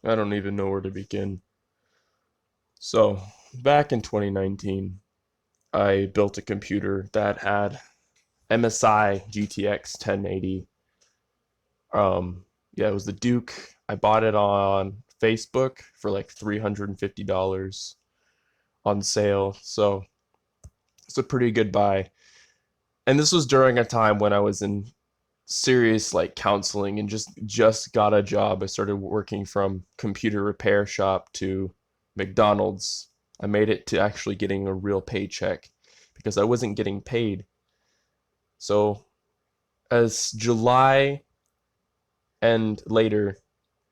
I don't even know where to begin. So, back in 2019, I built a computer that had MSI GTX 1080. Yeah, it was the Duke. I bought it on Facebook for like $350 on sale. So, it's a pretty good buy. And this was during a time when I was in serious like counseling and just got a job. I started working from computer repair shop to McDonald's. I made it to actually getting a real paycheck because I wasn't getting paid. So as July and later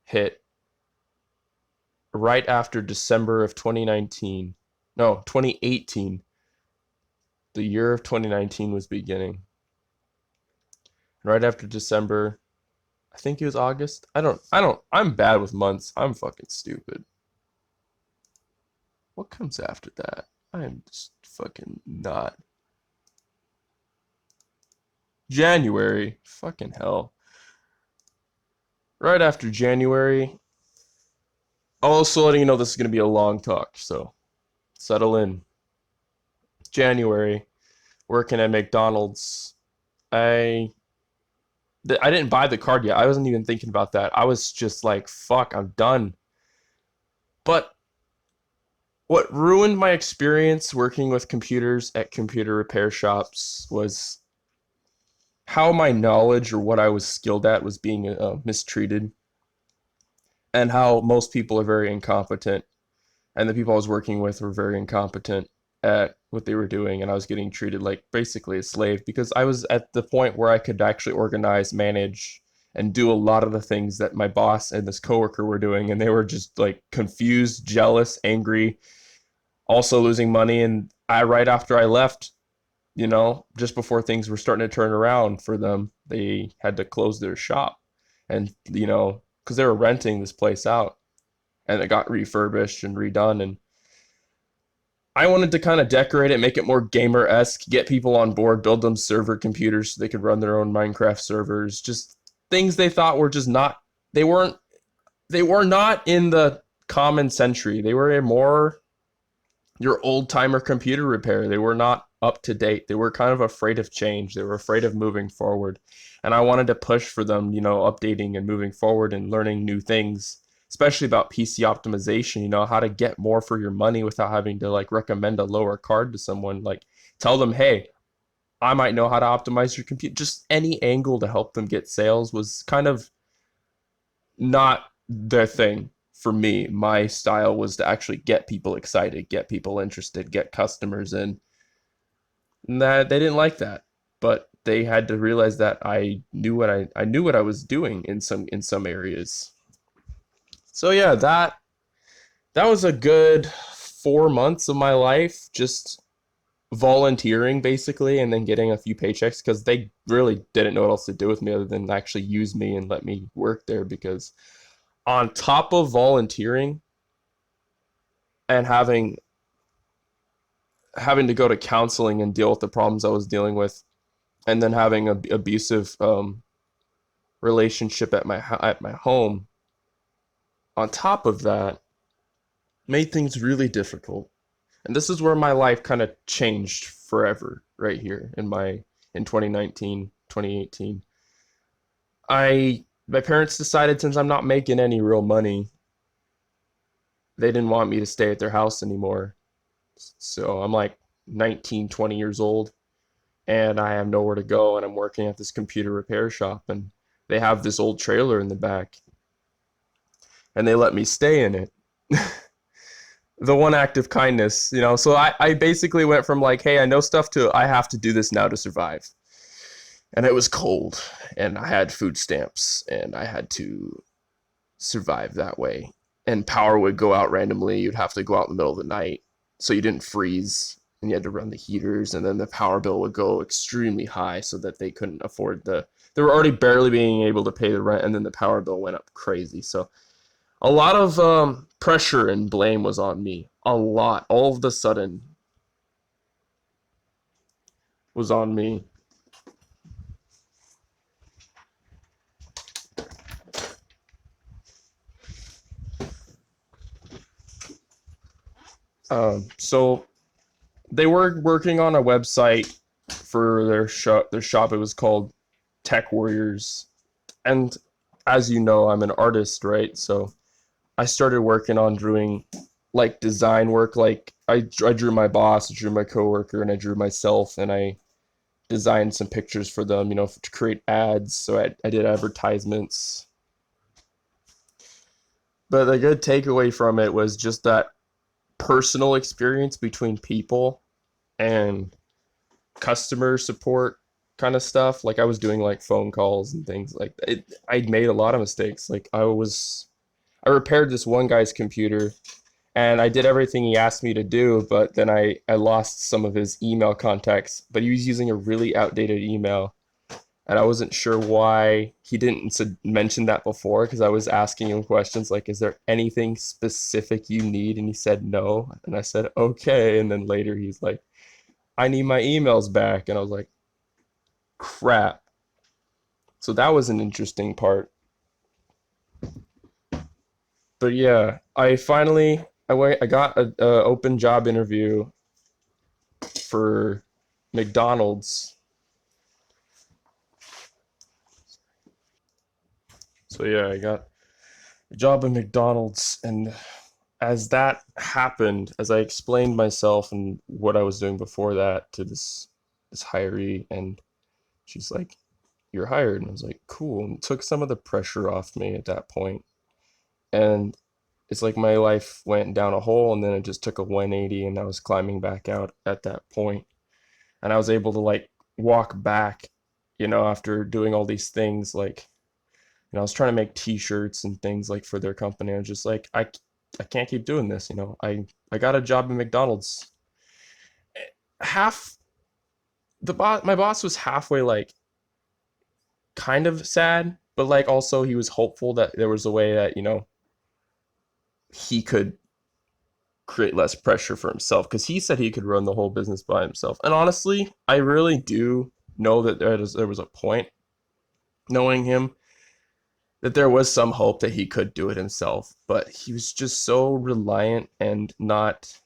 hit, right after December of 2019, no, 2018, the year of 2019 was beginning. Right after December, I think it was August. I'm bad with months. I'm fucking stupid. What comes after that? I'm just fucking not. January. Fucking hell. Right after January. Also letting you know this is going to be a long talk, so settle in. January. Working at McDonald's. I I didn't buy the card yet. I wasn't even thinking about that. I was just like, fuck, I'm done. But what ruined my experience working with computers at computer repair shops was how my knowledge or what I was skilled at was being mistreated, and how most people are very incompetent, and the people I was working with were very incompetent at what they were doing, and I was getting treated like basically a slave because I was at the point where I could actually organize, manage, and do a lot of the things that my boss and this coworker were doing, and they were just like confused, jealous, angry, also losing money. And I, right after I left, just before things were starting to turn around for them, they had to close their shop. And, because they were renting this place out and it got refurbished and redone. And I wanted to kind of decorate it, make it more gamer esque, get people on board, build them server computers so they could run their own Minecraft servers. Just things they thought were just not, they weren't, they were not in the common century. They were more your old timer computer repair. They were not up to date. They were kind of afraid of change. They were afraid of moving forward. And I wanted to push for them, updating and moving forward and learning new things, especially about PC optimization, how to get more for your money without having to like recommend a lower card to someone. Like tell them, hey, I might know how to optimize your computer. Just any angle to help them get sales was kind of not their thing. For me, my style was to actually get people excited, get people interested, get customers in. And that they didn't like that, but they had to realize that I knew what I was doing in some areas. So yeah, that was a good 4 months of my life just volunteering basically, and then getting a few paychecks because they really didn't know what else to do with me other than actually use me and let me work there. Because on top of volunteering and having to go to counseling and deal with the problems I was dealing with, and then having a abusive relationship at my home, on top of that, made things really difficult. And this is where my life kind of changed forever, right here in 2019, 2018. My parents decided, since I'm not making any real money, they didn't want me to stay at their house anymore. So I'm like 19, 20 years old, and I have nowhere to go, and I'm working at this computer repair shop, and they have this old trailer in the back, and they let me stay in it. The one act of kindness, so I basically went from like, hey, I know stuff, to I have to do this now to survive. And it was cold, and I had food stamps, and I had to survive that way. And power would go out randomly. You'd have to go out in the middle of the night so you didn't freeze, and you had to run the heaters, and then the power bill would go extremely high so that they couldn't afford they were already barely being able to pay the rent, and then the power bill went up crazy. So a lot of pressure and blame was on me. A lot, all of the sudden, was on me. So they were working on a website for their shop. Their shop. It was called Tech Warriors, and as you know, I'm an artist, right? So I started working on drawing like design work. Like I drew my boss, I drew my coworker, and I drew myself, and I designed some pictures for them, to create ads. So I did advertisements. But the good takeaway from it was just that personal experience between people and customer support kind of stuff. Like I was doing like phone calls and things like that. I made a lot of mistakes. Like I repaired this one guy's computer and I did everything he asked me to do, but then I lost some of his email contacts. But he was using a really outdated email, and I wasn't sure why he didn't mention that before because I was asking him questions like, "Is there anything specific you need?" And he said no, and I said okay, and then later he's like, "I need my emails back," and I was like, "Crap." So that was an interesting part. But yeah, I got a open job interview for McDonald's. So yeah, I got a job at McDonald's, and as that happened, as I explained myself and what I was doing before that to this hiree, and she's like, "You're hired," and I was like, "Cool," and it took some of the pressure off me at that point. And it's like my life went down a hole, and then it just took a 180, and I was climbing back out at that point, and I was able to like walk back, after doing all these things like I was trying to make T-shirts and things like for their company. I was just like, I can't keep doing this. I got a job at McDonald's. Half my boss was halfway like kind of sad, but like also he was hopeful that there was a way that he could create less pressure for himself because he said he could run the whole business by himself. And honestly, I really do know that there was a point knowing him that there was some hope that he could do it himself, but he was just so reliant and not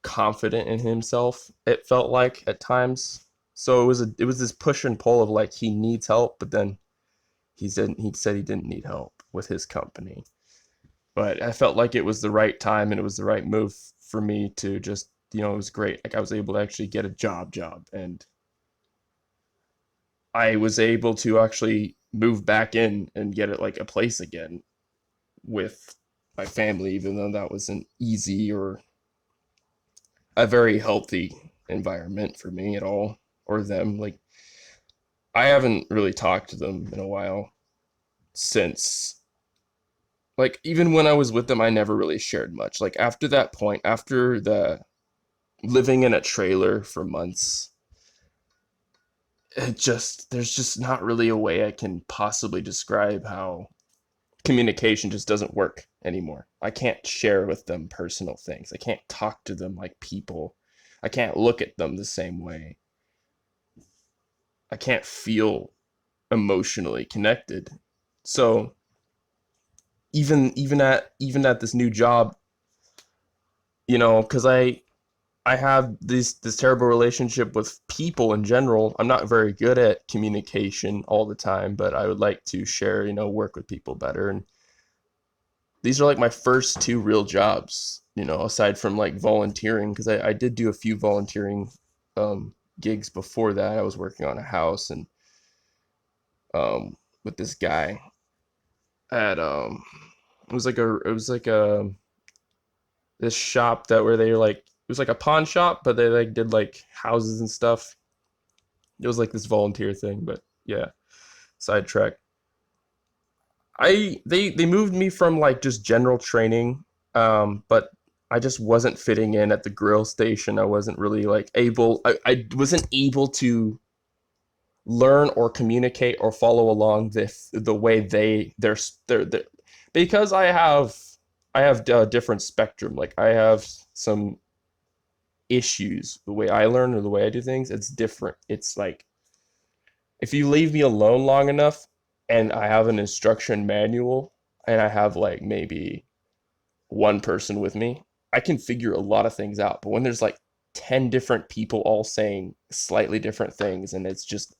confident in himself. It felt like at times. So it was this push and pull of like he needs help, but then he said he didn't need help with his company. But I felt like it was the right time and it was the right move for me to just it was great. Like I was able to actually get a job and I was able to actually move back in and get it like a place again with my family, even though that wasn't easy or a very healthy environment for me at all or them. Like I haven't really talked to them in a while since like even when I was with them I never really shared much. Like after that point, after the living in a trailer for months, there's just not really a way I can possibly describe how communication just doesn't work anymore. I can't share with them personal things. I can't talk to them like people. I can't look at them the same way. I can't feel emotionally connected. So even at this new job, because I have this terrible relationship with people in general. I'm not very good at communication all the time, but I would like to share, work with people better. And these are like my first two real jobs, aside from like volunteering, because I did do a few volunteering gigs before that. I was working on a house and with this guy at it was like a this shop that where they like it was like a pawn shop, but they like did like houses and stuff. It was like this volunteer thing, but yeah, sidetrack. They moved me from like just general training, but I just wasn't fitting in at the grill station. I wasn't really like I wasn't able to learn or communicate or follow along the way they're because I have a different spectrum. Like I have some issues. The way I learn or the way I do things, it's different. It's like if you leave me alone long enough and I have an instruction manual and I have like maybe one person with me, I can figure a lot of things out. But when there's like 10 different people all saying slightly different things and it's just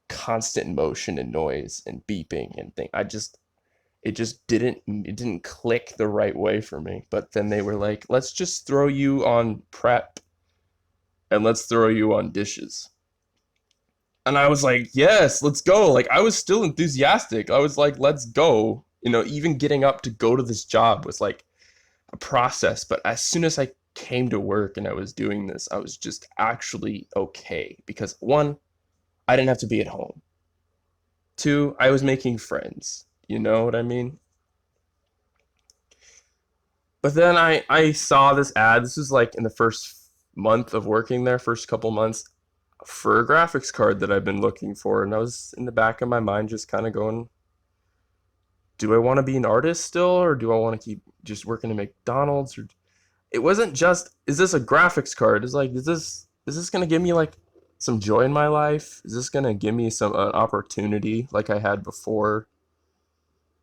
constant motion and noise and beeping and thing, it didn't click the right way for me. But then they were like, let's just throw you on prep and let's throw you on dishes. And I was like, yes, let's go. Like I was still enthusiastic. I was like, let's go. Even getting up to go to this job was like a process. But as soon as I came to work and I was doing this, I was just actually okay. Because one, I didn't have to be at home. Two, I was making friends. You know what I mean? But then I saw this ad. This was like in the first month of working there, first couple months, for a graphics card that I've been looking for. And I was in the back of my mind just kind of going, do I want to be an artist still, or do I want to keep just working at McDonald's? Or it wasn't just, is this a graphics card? It's like, is this gonna give me like some joy in my life? Is this gonna give me some opportunity like I had before?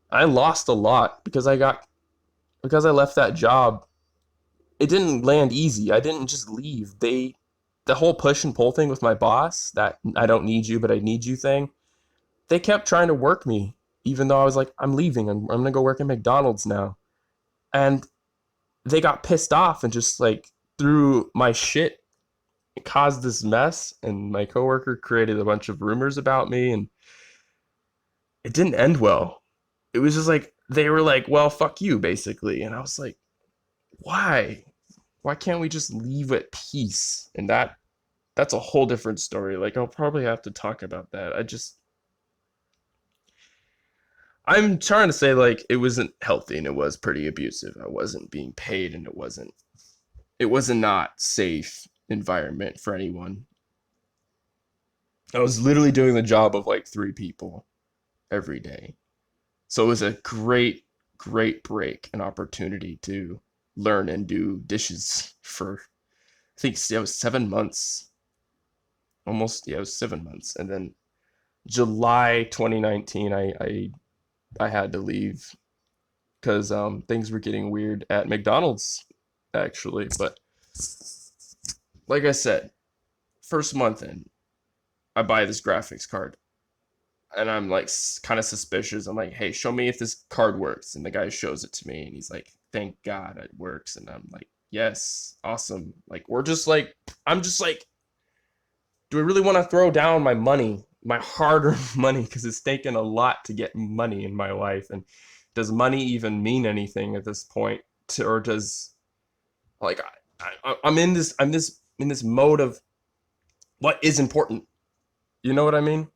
I lost a lot because I left that job. It didn't land easy. I didn't just leave. The whole push and pull thing with my boss, that I don't need you, but I need you thing, they kept trying to work me, even though I was like, I'm leaving. I'm going to go work at McDonald's now. And they got pissed off and just like threw my shit, caused this mess. And my coworker created a bunch of rumors about me, and it didn't end well. It was just like, they were like, well, fuck you, basically. And I was like, why? Why can't we just leave at peace? And that's a whole different story. Like I'll probably have to talk about that. I'm trying to say like it wasn't healthy and it was pretty abusive. I wasn't being paid and it was a not safe environment for anyone. I was literally doing the job of like three people every day. So it was a great break, an opportunity to learn and do dishes for I think it was 7 months. Almost, yeah, it was 7 months. And then July 2019, I had to leave because things were getting weird at McDonald's, actually. But like I said, first month in, I buy this graphics card, and I'm like kind of suspicious. I'm like, hey, show me if this card works. And the guy shows it to me, and he's like, thank God it works. And I'm like, yes, awesome. Like I'm just like, do I really want to throw down my money, my hard-earned money, because it's taken a lot to get money in my life? And does money even mean anything at this point? Or does like I'm in this mode of what is important? You know what I mean?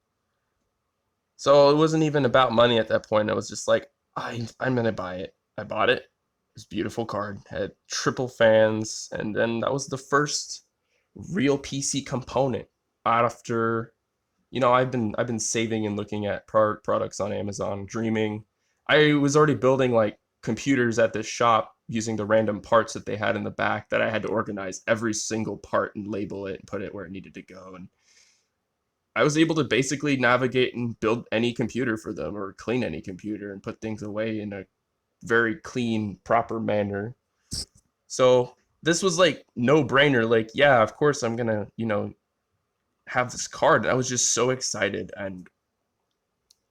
So it wasn't even about money at that point. I was just like, I'm gonna buy it. I bought it. This beautiful card had triple fans, and then that was the first real PC component after I've been saving and looking at products on Amazon, dreaming. I was already building like computers at this shop using the random parts that they had in the back that I had to organize every single part and label it and put it where it needed to go. And I was able to basically navigate and build any computer for them or clean any computer and put things away in a very clean, proper manner. So this was like no brainer. Like, yeah, of course I'm gonna, have this card. I was just so excited. And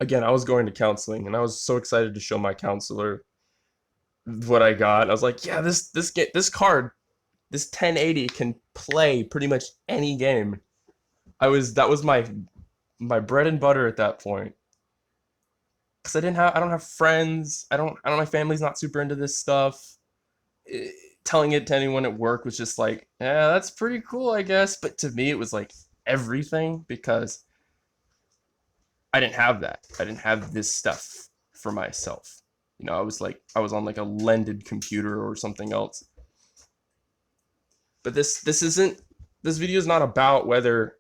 again, I was going to counseling and I was so excited to show my counselor what I got. I was like, yeah, this card, this 1080 can play pretty much any game. That was my bread and butter at that point. Cause I don't have friends. I don't my family's not super into this stuff. Eh, Telling it to anyone at work was just like, yeah, that's pretty cool, I guess. But to me, it was like everything because I didn't have that. I didn't have this stuff for myself. I was on like a lended computer or something else. But this video is not about whether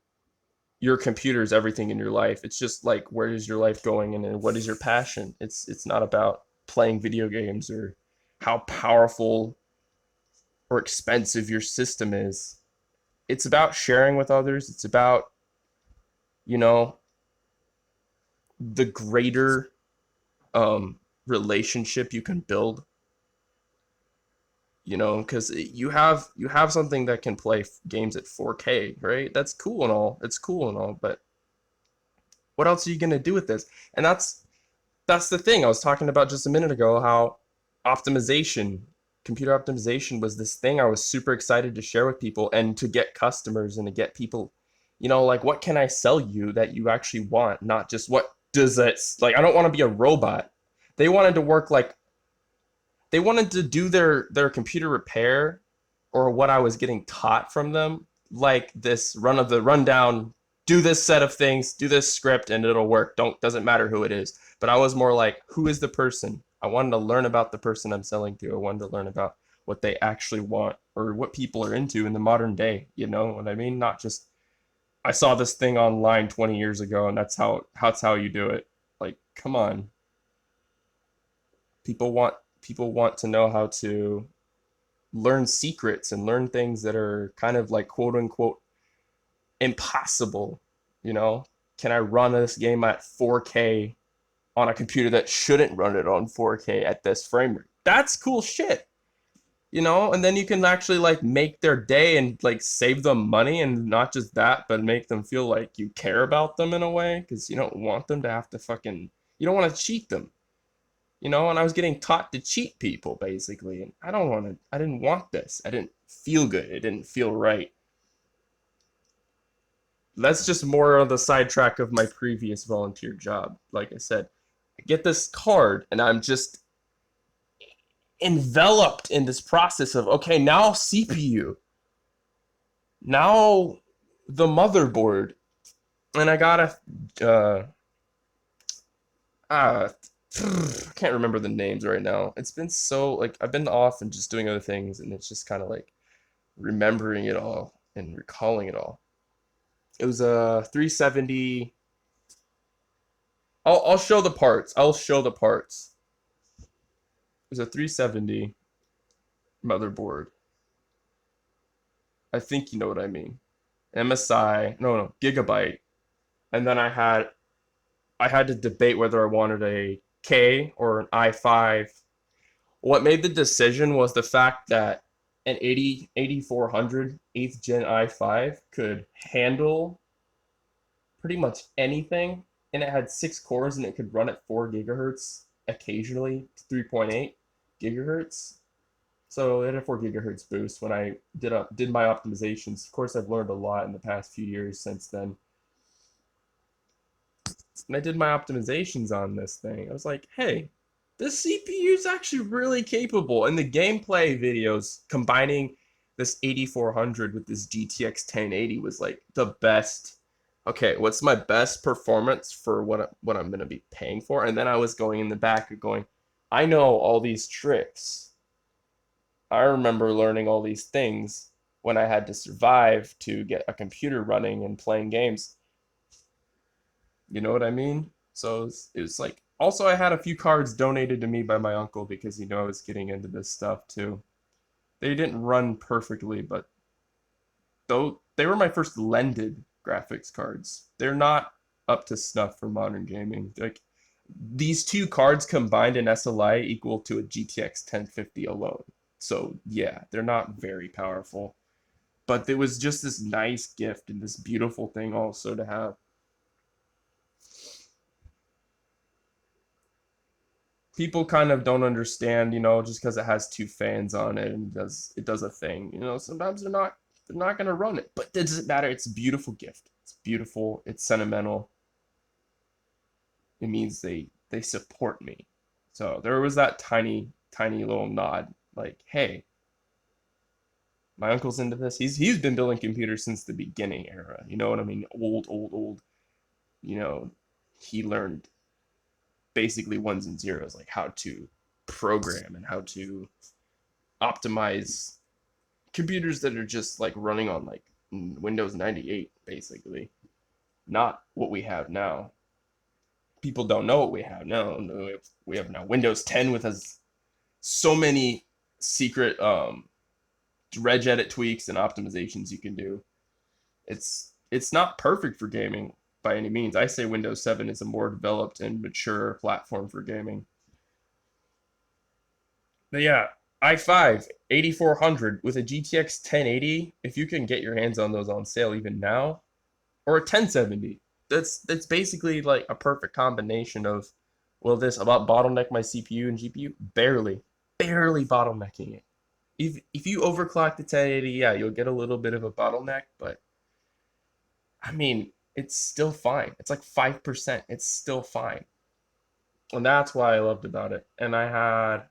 your computer is everything in your life. It's just like where is your life going and what is your passion? It's not about playing video games or how powerful or expensive your system is. It's about sharing with others. It's about, you know, the greater relationship you can build. Because you have something that can play games at 4K, right? That's cool and all. It's cool and all, but what else are you gonna do with this? And that's the thing I was talking about just a minute ago, how optimization, computer optimization was this thing I was super excited to share with people and to get customers and to get people, like what can I sell you that you actually want, not just what does it like. I don't want to be a robot. They wanted to work like they wanted to do their computer repair or what I was getting taught from them, like this rundown, do this set of things, do this script, and it'll work. Doesn't matter who it is. But I was more like, who is the person? I wanted to learn about the person I'm selling to. I wanted to learn about what they actually want or what people are into in the modern day. You know what I mean? Not just I saw this thing online 20 years ago and that's how you do it. Like, come on. People want to know how to learn secrets and learn things that are kind of like quote unquote impossible. You know, can I run this game at 4K on a computer that shouldn't run it on 4K at this frame rate? That's cool shit. And then you can actually like make their day and like save them money, and not just that, but make them feel like you care about them in a way, because you don't want them to have to you don't want to cheat them. And I was getting taught to cheat people basically, and I didn't want this. I didn't feel good. It didn't feel right. That's just more on the sidetrack of my previous volunteer job. Like I said, I get this card and I'm just enveloped in this process of, okay, now CPU, now the motherboard, and I got I can't remember the names right now. It's been so like I've been off and just doing other things, and it's just kind of like remembering it all and recalling it all. It was a 370. I'll show the parts. I'll show the parts. It was a 370 motherboard. I think you know what I mean. MSI, no, Gigabyte. And then I had to debate whether I wanted a K or an i5. What made the decision was the fact that an 8400 8th gen i5 could handle pretty much anything, and it had 6 cores and it could run at 4 gigahertz, occasionally 3.8 gigahertz. So it had a 4 gigahertz boost when I did my optimizations. Of course, I've learned a lot in the past few years since then. And I did my optimizations on this thing. I was like, hey, this CPU is actually really capable. And the gameplay videos combining this 8400 with this GTX 1080 was like the best. Okay, what's my best performance for what I'm gonna be paying for? And then I was going in the back going, I know all these tricks. I remember learning all these things when I had to survive to get a computer running and playing games. You know what I mean? So it was like, also I had a few cards donated to me by my uncle because I was getting into this stuff too. They didn't run perfectly, but though they were my first lended graphics cards. They're not up to snuff for modern gaming. Like these two cards combined in SLI equal to a GTX 1050 alone. So yeah, they're not very powerful. But it was just this nice gift and this beautiful thing also to have. People kind of don't understand, just because it has two fans on it and it does a thing. Sometimes they're not gonna run it, but it doesn't matter. It's a beautiful gift. It's beautiful. It's sentimental. It means they support me. So there was that tiny tiny little nod, like, hey, my uncle's into this. He's been building computers since the beginning era. You know what I mean? Old, old, old. You know, he learned basically ones and zeros, like how to program and how to optimize computers that are just like running on like Windows 98, basically. Not what we have now. People don't know what we have now. No, we have now Windows 10 with has so many secret regedit tweaks and optimizations you can do. It's not perfect for gaming by any means. I say Windows 7 is a more developed and mature platform for gaming. But yeah, i5 8400 with a GTX 1080. If you can get your hands on those on sale even now, or a 1070. That's basically like a perfect combination of, will this about bottleneck my CPU and GPU? Barely bottlenecking it. If you overclock the 1080, yeah, you'll get a little bit of a bottleneck, but I mean, it's still fine. It's like 5%. It's still fine. And that's why I loved about it. And I had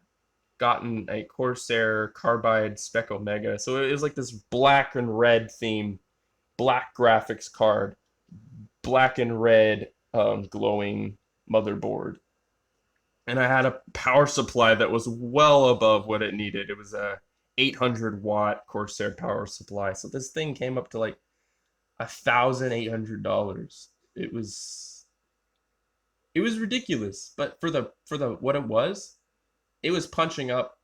gotten a Corsair Carbide Spec Omega. So it was like this black and red theme, black graphics card, black and red glowing motherboard. And I had a power supply that was well above what it needed. It was a 800-watt Corsair power supply. So this thing came up to like $1,800. It was ridiculous, but for the what it was punching up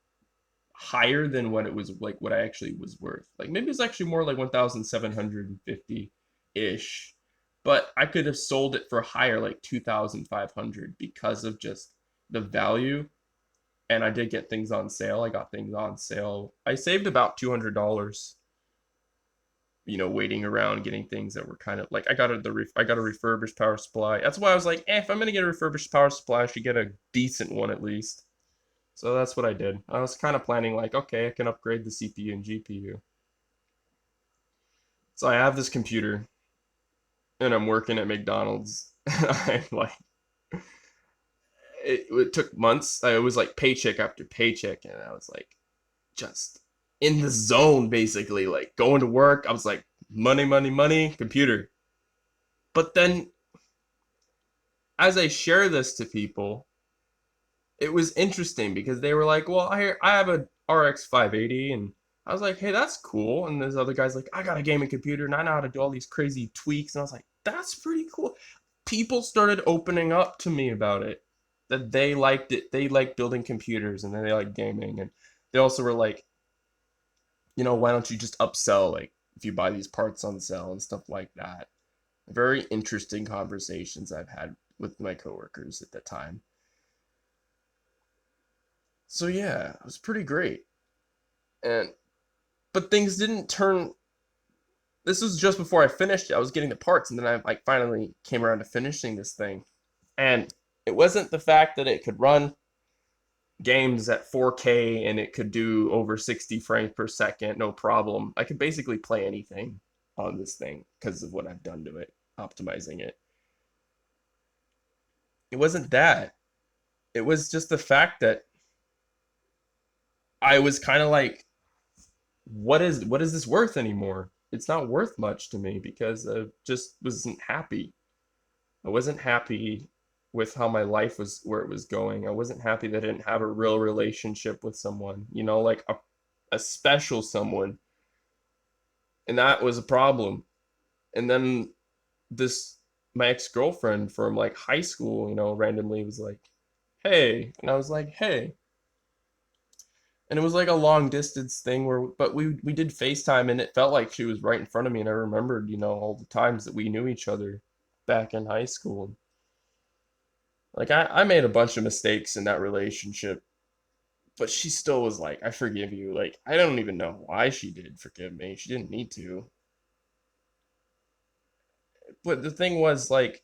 higher than what it was like what I actually was worth. Like maybe it's actually more like 1,750 ish, but I could have sold it for higher, like 2,500, because of just the value. And I did get things on sale. I got things on sale. I saved about $200, waiting around getting things that were kind of like, I got a refurbished power supply. That's why I was like, if I'm gonna get a refurbished power supply, I should get a decent one at least. So that's what I did. I was kind of planning like, okay, I can upgrade the CPU and GPU. So I have this computer and I'm working at McDonald's. I'm like, it took months. I was like paycheck after paycheck, and I was like just in the zone, basically, like going to work. I was like, money, money, money, computer. But then as I share this to people, it was interesting because they were like, well, I have a RX 580, and I was like, hey, that's cool. And there's other guys like, I got a gaming computer and I know how to do all these crazy tweaks. And I was like, that's pretty cool. People started opening up to me about it, that they liked it. They like building computers and then they like gaming. And they also were like, why don't you just upsell, like if you buy these parts on sale and stuff like that. Very interesting conversations I've had with my coworkers at the time. So yeah, it was pretty great. And but things didn't turn. This was just before I finished it. I was getting the parts, and then I like finally came around to finishing this thing. And it wasn't the fact that it could run games at 4K and it could do over 60 frames per second, no problem. I could basically play anything on this thing because of what I've done to it, optimizing it. It wasn't that. It was just the fact that I was kind of like, what is this worth anymore? It's not worth much to me because I just wasn't happy. I wasn't happy with how my life was, where it was going. I wasn't happy that I didn't have a real relationship with someone, like a special someone. And that was a problem. And then this, my ex-girlfriend from like high school, randomly was like, hey. And I was like, hey. And it was like a long distance thing but we did FaceTime and it felt like she was right in front of me. And I remembered, all the times that we knew each other back in high school. Like I made a bunch of mistakes in that relationship, but she still was like, I forgive you. Like, I don't even know why she did forgive me. She didn't need to. But the thing was, like,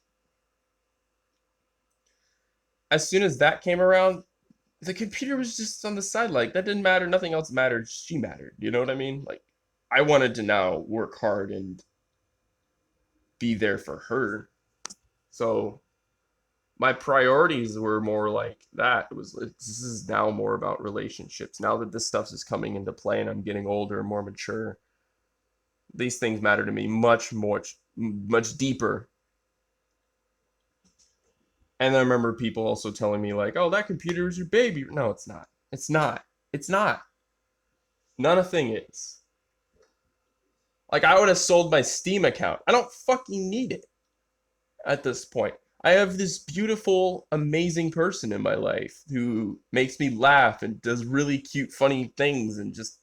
as soon as that came around, the computer was just on the side. Like, that didn't matter. Nothing else mattered. She mattered. You know what I mean? Like, I wanted to now work hard and be there for her. So my priorities were more like that. It was this is now more about relationships. Now that this stuff is coming into play and I'm getting older and more mature, these things matter to me much deeper. And I remember people also telling me like, "Oh, that computer is your baby." No, it's not. It's not. It's not. None of thing is. Like I would have sold my Steam account. I don't fucking need it at this point. I have this beautiful, amazing person in my life who makes me laugh and does really cute, funny things and just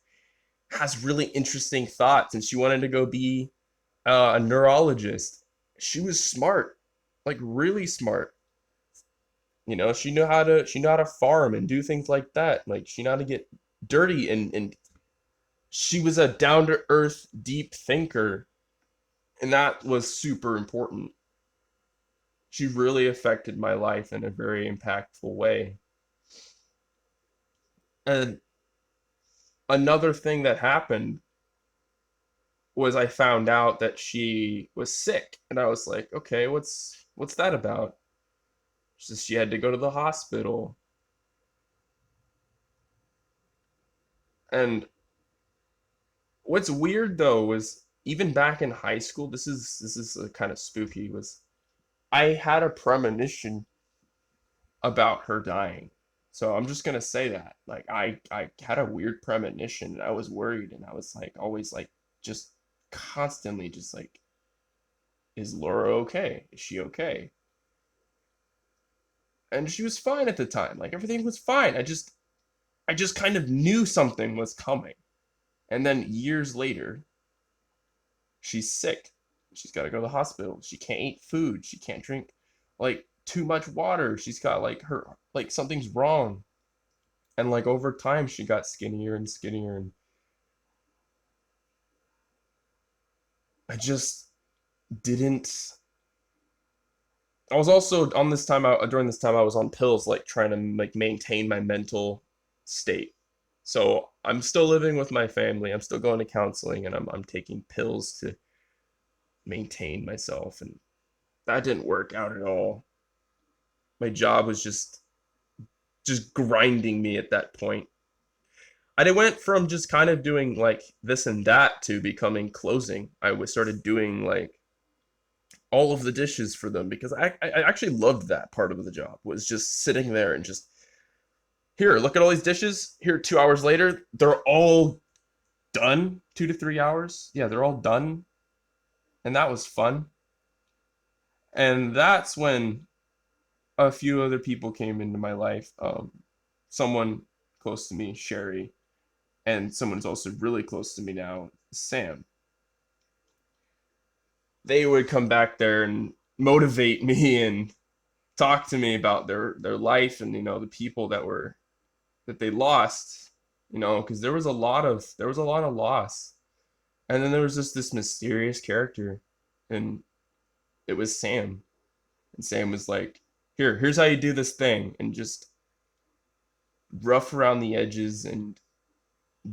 has really interesting thoughts. And she wanted to go be a neurologist. She was smart, like really smart. She knew how to farm and do things like that. Like she knew how to get dirty, and she was a down to earth, deep thinker, and that was super important. She really affected my life in a very impactful way. And another thing that happened was I found out that she was sick, and I was like, okay, what's that about? She says she had to go to the hospital, and what's weird though was even back in high school, this is kind of spooky. Was I had a premonition about her dying. So I'm just gonna say that. Like I had a weird premonition and I was worried and I was like always like just constantly just like, is Laura okay? Is she okay? And she was fine at the time. Like everything was fine. I just kind of knew something was coming. And then years later, she's sick. She's got to go to the hospital. She can't eat food. She can't drink like too much water. She's got like her like something's wrong. And like over time she got skinnier and skinnier and I just didn't. I was also on this time out during this time I was on pills like trying to like maintain my mental state. So I'm still living with my family. I'm still going to counseling and I'm taking pills to maintain myself and that didn't work out at all. My job was just grinding me at that point. I went from just kind of doing like this and that to becoming closing. I was started doing like all of the dishes for them because I actually loved that part of the job was just sitting there and just here, look at all these dishes. Here, 2 hours later, they're all done. 2 to 3 hours. Yeah, they're all done. And that was fun. And that's when a few other people came into my life. Someone close to me, Sherry, and someone's also really close to me now, Sam. They would come back there and motivate me and talk to me about their life and the people that they lost, because there was a lot of loss. And then there was just this mysterious character and it was Sam. And Sam was like, here's how you do this thing and just rough around the edges and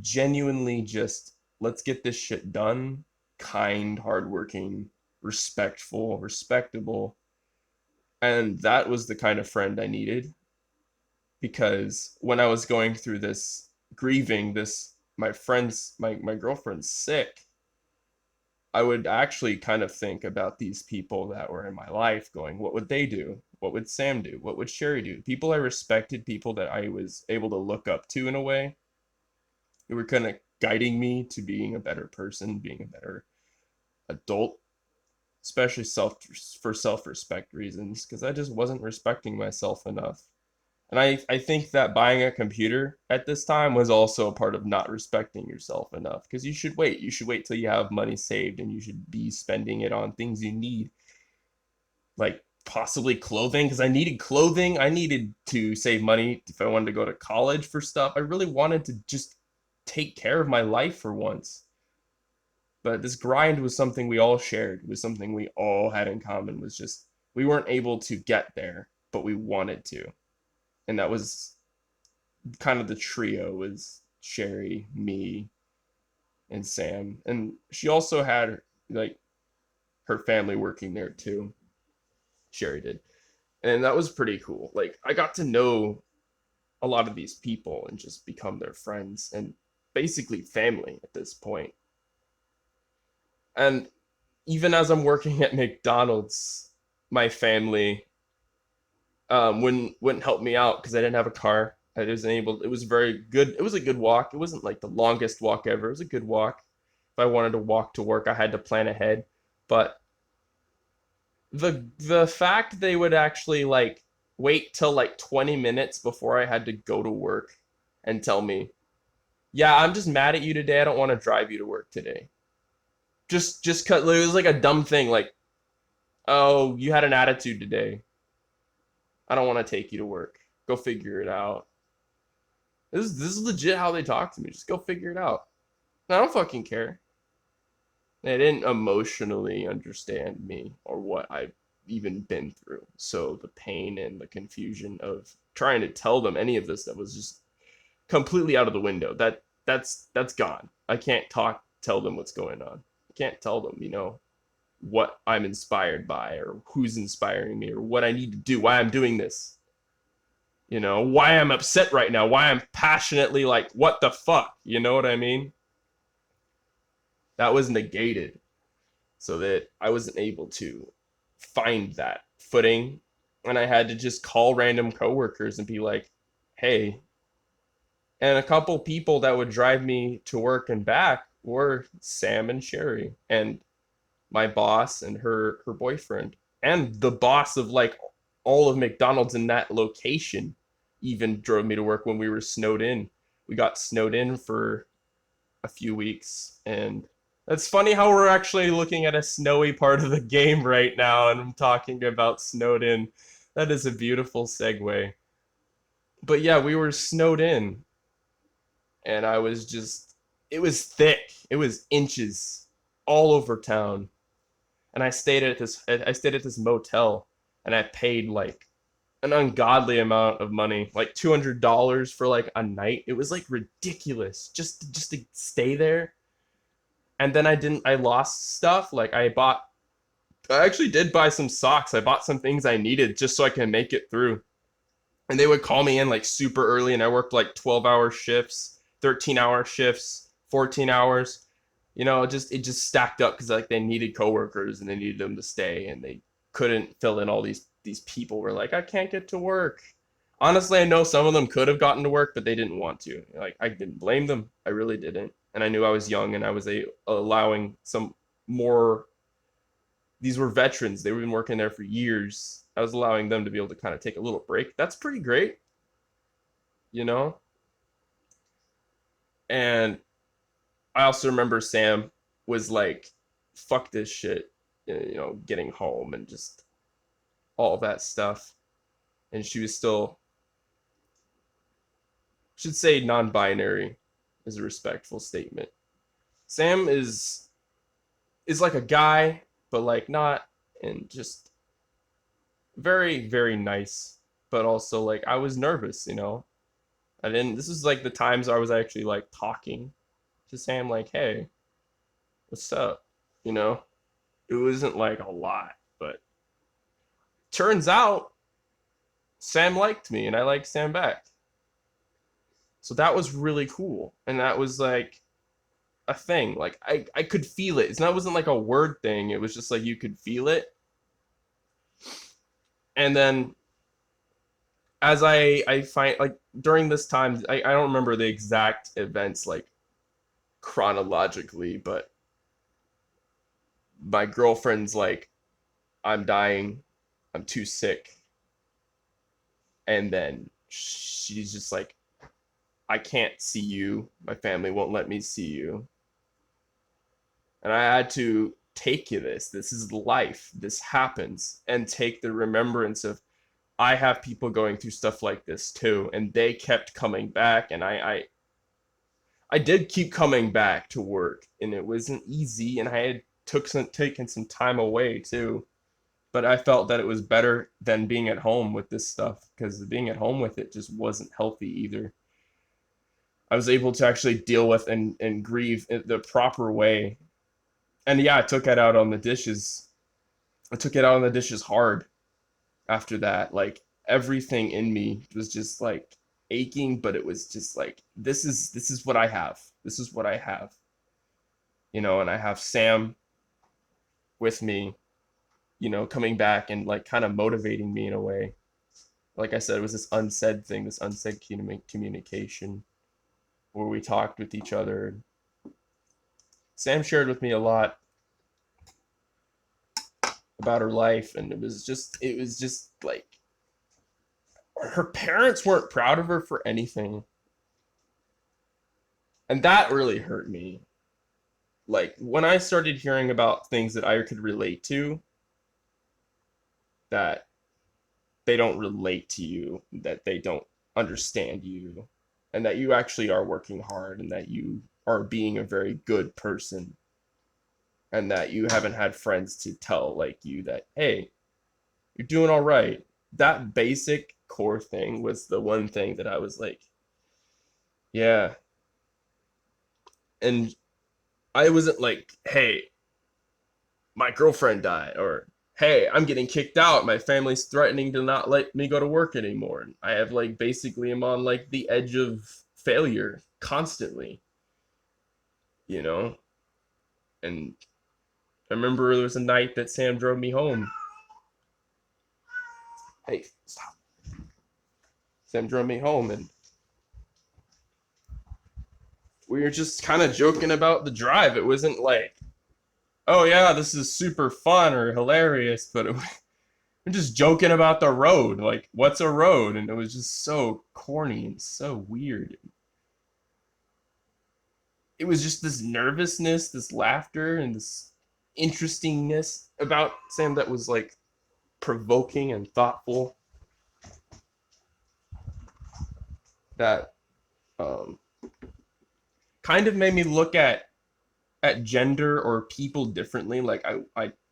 genuinely just let's get this shit done. Kind, hardworking, respectful, respectable. And that was the kind of friend I needed because when I was going through this grieving, this my girlfriend's sick, I would actually kind of think about these people that were in my life going, what would they do? What would Sam do? What would Sherry do? People I respected, people that I was able to look up to in a way. They were kind of guiding me to being a better person, being a better adult, especially for self-respect reasons, because I just wasn't respecting myself enough. And I think that buying a computer at this time was also a part of not respecting yourself enough because you should wait. You should wait till you have money saved and you should be spending it on things you need, like possibly clothing, because I needed clothing. I needed to save money if I wanted to go to college for stuff. I really wanted to just take care of my life for once. But this grind was something we all shared. It was something we all had in common. Was just we weren't able to get there, but we wanted to. And that was kind of the trio was Sherry, me, and Sam. And she also had like her family working there too. Sherry did. And that was pretty cool. Like I got to know a lot of these people and just become their friends and basically family at this point. And even as I'm working at McDonald's, my family wouldn't help me out because I didn't have a car. I wasn't able. It was very good. It was a good walk. It wasn't like the longest walk ever. It was a good walk. If I wanted to walk to work, I had to plan ahead. But the fact they would actually like wait till like 20 minutes before I had to go to work and tell me, "Yeah, I'm just mad at you today. I don't want to drive you to work today." Just cut. It was like a dumb thing. Like, "Oh, you had an attitude today. I don't want to take you to work. Go figure it out." This is legit how they talk to me. Just go figure it out. I don't fucking care. They didn't emotionally understand me or what I've even been through. So the pain and the confusion of trying to tell them any of this that was just completely out of the window. That's gone. I can't tell them what's going on. I can't tell them, what I'm inspired by or who's inspiring me or what I need to do, why I'm doing this. Why I'm upset right now, why I'm passionately like, what the fuck? You know what I mean? That was negated so that I wasn't able to find that footing. And I had to just call random coworkers and be like, hey, and a couple people that would drive me to work and back were Sam and Sherry and my boss and her boyfriend and the boss of like all of McDonald's in that location even drove me to work when we were snowed in. We got snowed in for a few weeks, and it's funny how we're actually looking at a snowy part of the game right now and I'm talking about snowed in. That is a beautiful segue. But yeah, we were snowed in and I was just it was thick. It was inches all over town. And I stayed at this motel and I paid like an ungodly amount of money, like $200 for like a night. It was like ridiculous just to stay there. And then I lost stuff. Like I actually did buy some socks. I bought some things I needed just so I can make it through. And they would call me in like super early and I worked like 12-hour shifts, 13-hour shifts, 14 hours. It just stacked up because like they needed coworkers and they needed them to stay and they couldn't fill in all these people were like, I can't get to work. Honestly, I know some of them could have gotten to work, but they didn't want to. Like I didn't blame them. I really didn't. And I knew I was young and I was allowing some more. These were veterans. They were been working there for years. I was allowing them to be able to kind of take a little break. That's pretty great, you know. And I also remember Sam was like, "Fuck this shit," getting home and just all that stuff. And she was still, should say, non-binary, is a respectful statement. Sam is like a guy, but like not, and just very very nice. But also like I was nervous. I didn't. This is like the times I was actually like talking to Sam, like, "Hey, what's up?" You know, it wasn't like a lot, but turns out Sam liked me and I liked Sam back. So that was really cool. And that was like a thing. Like I could feel it. It wasn't like a word thing. It was just like you could feel it. And then as I find like during this time, I don't remember the exact events like chronologically, but my girlfriend's like, I'm dying, I'm too sick. And then she's just like, I can't see you. My family won't let me see you. And I had to take you this. This is life. This happens. And take the remembrance of I have people going through stuff like this too. And they kept coming back. And I did keep coming back to work. And it wasn't easy. And I had taken some time away too. But I felt that it was better than being at home with this stuff because being at home with it just wasn't healthy either. I was able to actually deal with and grieve the proper way. And yeah, I took it out on the dishes. I took it out on the dishes hard after that. Like everything in me was just like aching, but it was just like this is what I have. This is what I have. And I have Sam with me, coming back and like kind of motivating me in a way. Like I said, it was this unsaid thing, this unsaid communication where we talked with each other. Sam shared with me a lot about her life, and it was just like her parents weren't proud of her for anything, and that really hurt me. Like when I started hearing about things that I could relate to, that they don't relate to you, that they don't understand you, and that you actually are working hard and that you are being a very good person and that you haven't had friends to tell like you that, hey, you're doing all right. That basic core thing was the one thing that I was like, yeah. And I wasn't like, hey, my girlfriend died, or hey, I'm getting kicked out. My family's threatening to not let me go to work anymore. I have like basically am on like the edge of failure constantly, you know? And I remember there was a night that Sam drove me home. Hey, stop. Sam drove me home and we were just kind of joking about the drive. It wasn't like, oh yeah, this is super fun or hilarious, but we're just joking about the road. Like, what's a road? And it was just so corny and so weird. It was just this nervousness, this laughter, and this interestingness about Sam that was like provoking and thoughtful that um, kind of made me look at gender or people differently. Like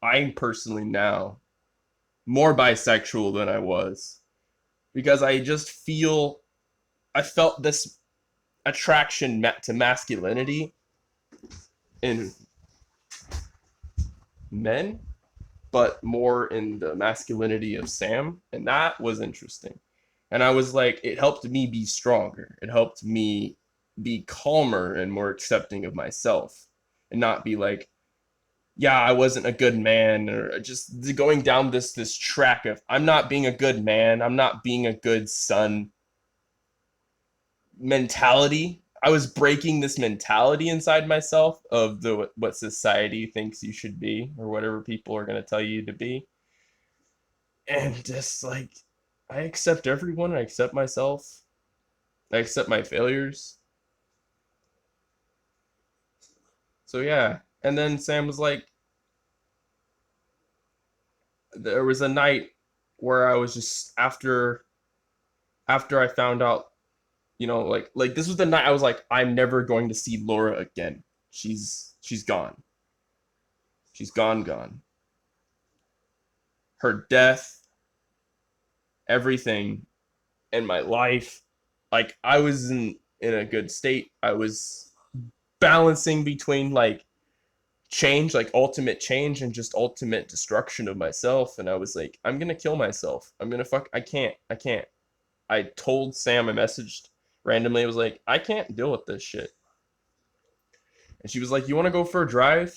I'm personally now more bisexual than I was because I felt this attraction to masculinity in men, but more in the masculinity of Sam, and that was interesting. And I was like, it helped me be stronger. It helped me be calmer and more accepting of myself, and not be like, yeah, I wasn't a good man, or just going down this track of I'm not being a good man, I'm not being a good son mentality. I was breaking this mentality inside myself of the what society thinks you should be or whatever people are going to tell you to be. And just like I accept everyone, I accept myself, I accept my failures. So yeah. And then Sam was like, there was a night where I was just after I found out, like this was the night I was like, I'm never going to see Laura again. She's gone. She's gone. Her death, everything in my life. Like I was in a good state. I was balancing between like change, like ultimate change and just ultimate destruction of myself. And I was like, I'm gonna kill myself. I can't. I told Sam, I messaged randomly, I was like, I can't deal with this shit. And she was like, you wanna go for a drive?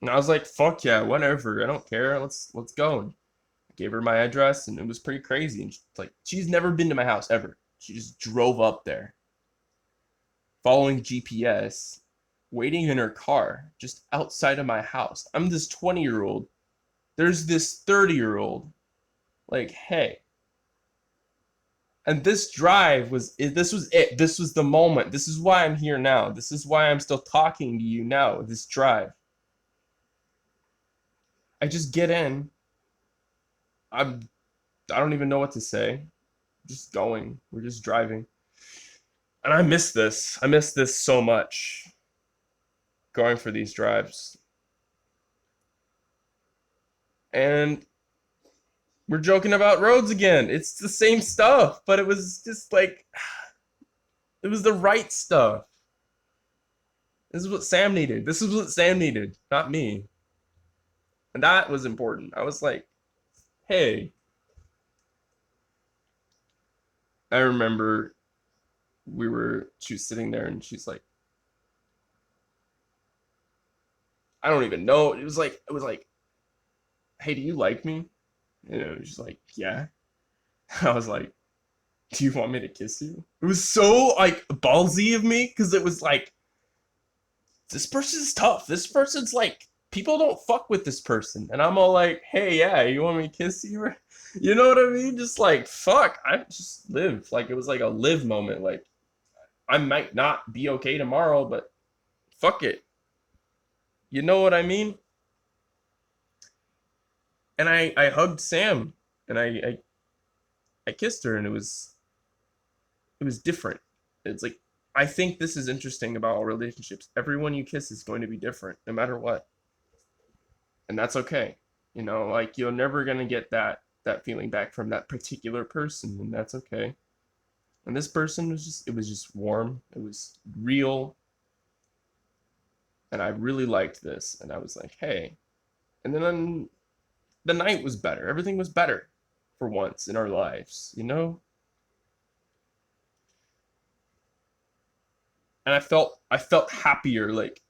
And I was like, fuck yeah, whatever. I don't care. Let's go. And I gave her my address and it was pretty crazy. And she's never been to my house ever. She just drove up there, following GPS, waiting in her car just outside of my house. I'm this 20-year-old. There's this 30-year-old. Like, hey. And this drive this was it. This was the moment. This is why I'm here now. This is why I'm still talking to you now. This drive. I just get in. I don't even know what to say. Just going. We're just driving. And I miss this. I miss this so much. Going for these drives. And we're joking about roads again. It's the same stuff, but it was just like it was the right stuff. This is what Sam needed. This is what Sam needed, not me. And that was important. I was like, hey, I remember she was sitting there and she's like, I don't even know. It was like, hey, do you like me? She's like, yeah. I was like, do you want me to kiss you? It was so like ballsy of me because it was like, this person's tough. This person's like, people don't fuck with this person. And I'm all like, hey, yeah, you want me to kiss you? You know what I mean? Just like, fuck, I just live. Like, it was like a live moment. Like, I might not be okay tomorrow, but fuck it. You know what I mean? And I hugged Sam and I kissed her and it was different. It's like, I think this is interesting about all relationships. Everyone you kiss is going to be different, no matter what. And that's okay. You know, like you're never gonna get that feeling back from that particular person, and that's okay. And this person was just, it was just warm. It was real, and I really liked this. And I was like, hey. And then the night was better. Everything was better for once in our lives, you know? And I felt happier, like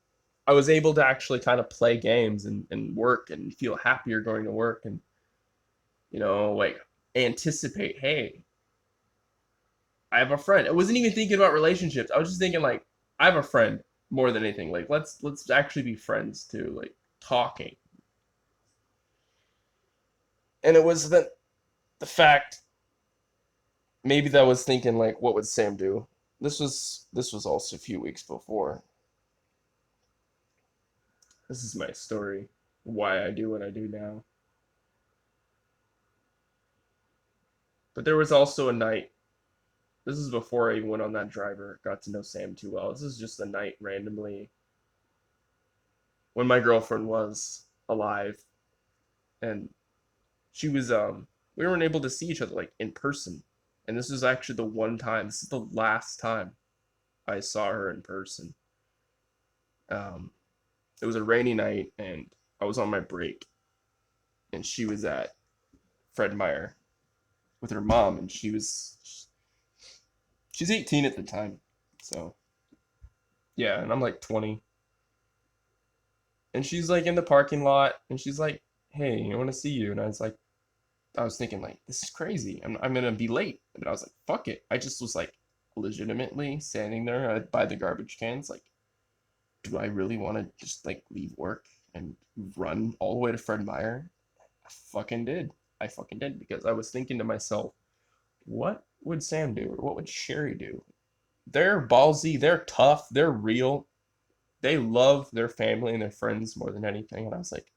I was able to actually kind of play games and work and feel happier going to work and like anticipate, hey, I have a friend. I wasn't even thinking about relationships. I was just thinking like I have a friend more than anything. Like let's actually be friends too, like talking. And it was the fact maybe that I was thinking like what would Sam do? This was also a few weeks before. This is my story, why I do what I do now. But there was also a night. This is before I even went on that driver, got to know Sam too well. This is just a night randomly when my girlfriend was alive and she was we weren't able to see each other like in person. And this is actually the one time, this is the last time I saw her in person. Um it was a rainy night and I was on my break and she was at Fred Meyer with her mom and she's 18 at the time. So, yeah, and I'm like 20. And she's like in the parking lot and she's like, "Hey, I want to see you." And I was thinking like, this is crazy. I'm gonna be late. But I was like, fuck it. I just was like legitimately standing there by the garbage cans like, do I really want to just like leave work and run all the way to Fred Meyer? I fucking did. I fucking did because I was thinking to myself, what would Sam do or what would Sherry do? They're ballsy, they're tough, they're real. They love their family and their friends more than anything. And I was like,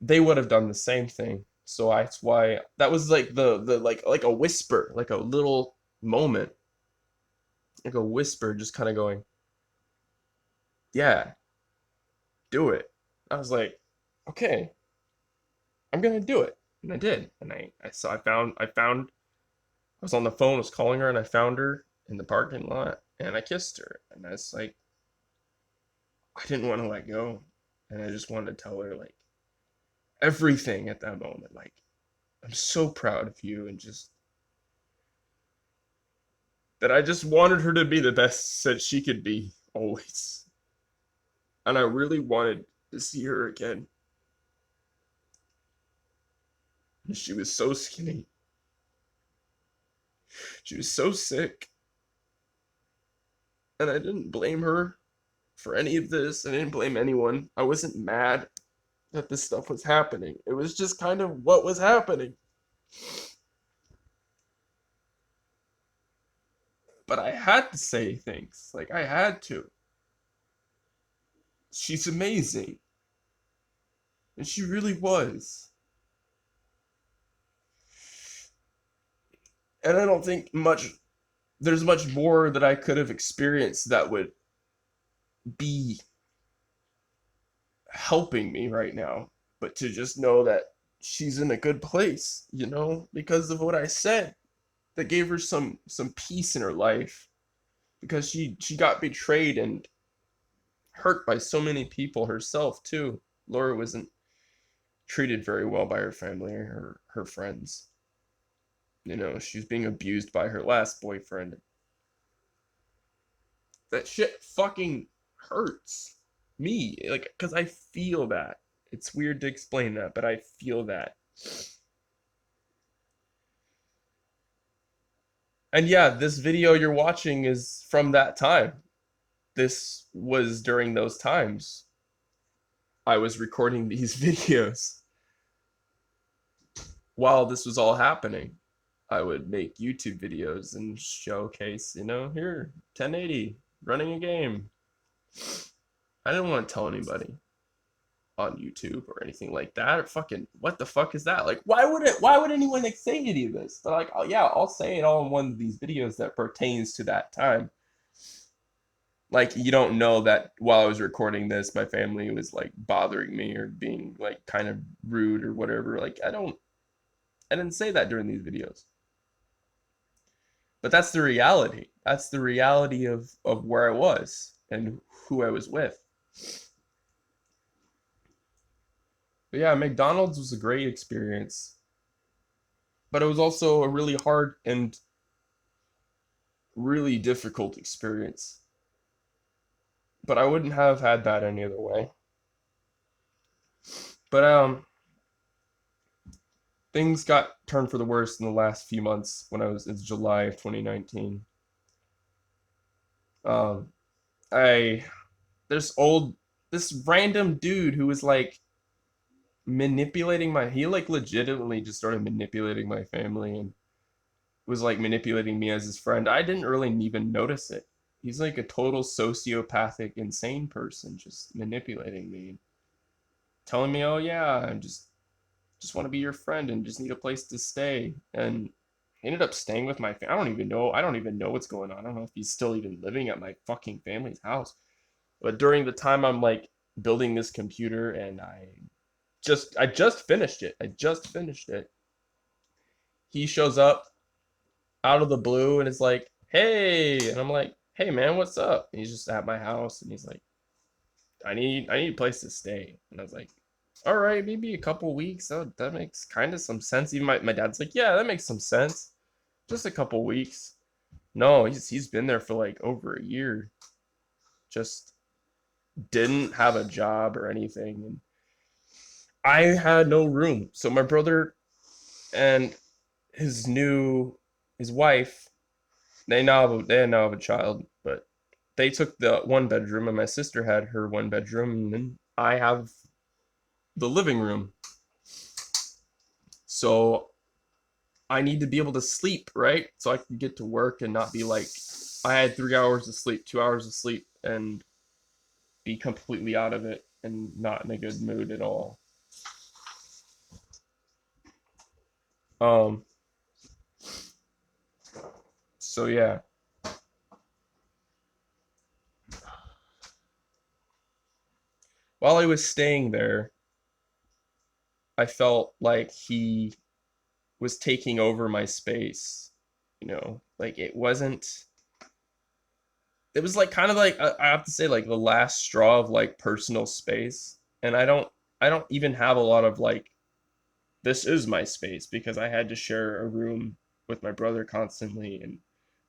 they would have done the same thing. So that's why that was like the like a whisper, like a little moment, like a whisper, just kind of going, yeah, do it. I was like, okay, I'm gonna do it, and I did. And I was on the phone, I was calling her, and I found her in the parking lot, and I kissed her, and I was like, I didn't want to let go, and I just wanted to tell her like everything at that moment, like I'm so proud of you, and just that I just wanted her to be the best that she could be always, and I really wanted to see her again. And she was so skinny, she was so sick, and I didn't blame her for any of this. I didn't blame anyone. I wasn't mad that this stuff was happening. It was just kind of what was happening. But I had to say things. Like, I had to. She's amazing. And she really was. And I don't think there's much more that I could have experienced that would be helping me right now. But to just know that she's in a good place, because of what I said, that gave her some peace in her life, because she got betrayed and hurt by so many people herself too. Laura wasn't treated very well by her family or her friends. She was being abused by her last boyfriend. That shit fucking hurts me, like, because I feel that. It's weird to explain that, but I feel that. And yeah, this video you're watching is from that time. This was during those times. I was recording these videos while this was all happening. I would make YouTube videos and showcase, here, 1080, running a game. I didn't want to tell anybody on YouTube or anything like that. Or fucking, what the fuck is that? Like, why would anyone say any of this? But like, oh yeah, I'll say it all in one of these videos that pertains to that time. Like, you don't know that while I was recording this, my family was like bothering me or being like kind of rude or whatever. Like, I didn't say that during these videos. But that's the reality. That's the reality of where I was and who I was with. But yeah, McDonald's was a great experience, but it was also a really hard and really difficult experience. But I wouldn't have had that any other way. But things got turned for the worse in the last few months when I was it's July of 2019. Um, I this old this random dude who was like manipulating my he like legitimately just started manipulating my family and was like manipulating me as his friend. I didn't really even notice it. He's like a total sociopathic insane person just manipulating me, telling me, "Oh yeah, I'm just want to be your friend and just need a place to stay." And he ended up staying with my family. I don't even know what's going on. I don't know if he's still even living at my fucking family's house. But during the time I'm like building this computer and I just finished it. I just finished it. He shows up out of the blue and is like, "Hey," and I'm like, "Hey man, what's up?" And he's just at my house and he's like, I need a place to stay." And I was like, "All right, maybe a couple weeks. Oh, that makes kind of some sense." Even my dad's like, "Yeah, that makes some sense. Just a couple weeks." No, he's been there for like over a year. Just didn't have a job or anything, and I had no room. So my brother and his new his wife, they now have a child, but they took the one bedroom, and my sister had her one bedroom, and then I have the living room. So I need to be able to sleep, right? So I can get to work and not be like, I had 3 hours of sleep, 2 hours of sleep, and be completely out of it and not in a good mood at all. Um, so yeah, while I was staying there, I felt like he was taking over my space. Like it was like kind of like I have to say like the last straw of like personal space, and I don't even have a lot of like this is my space because I had to share a room with my brother constantly, and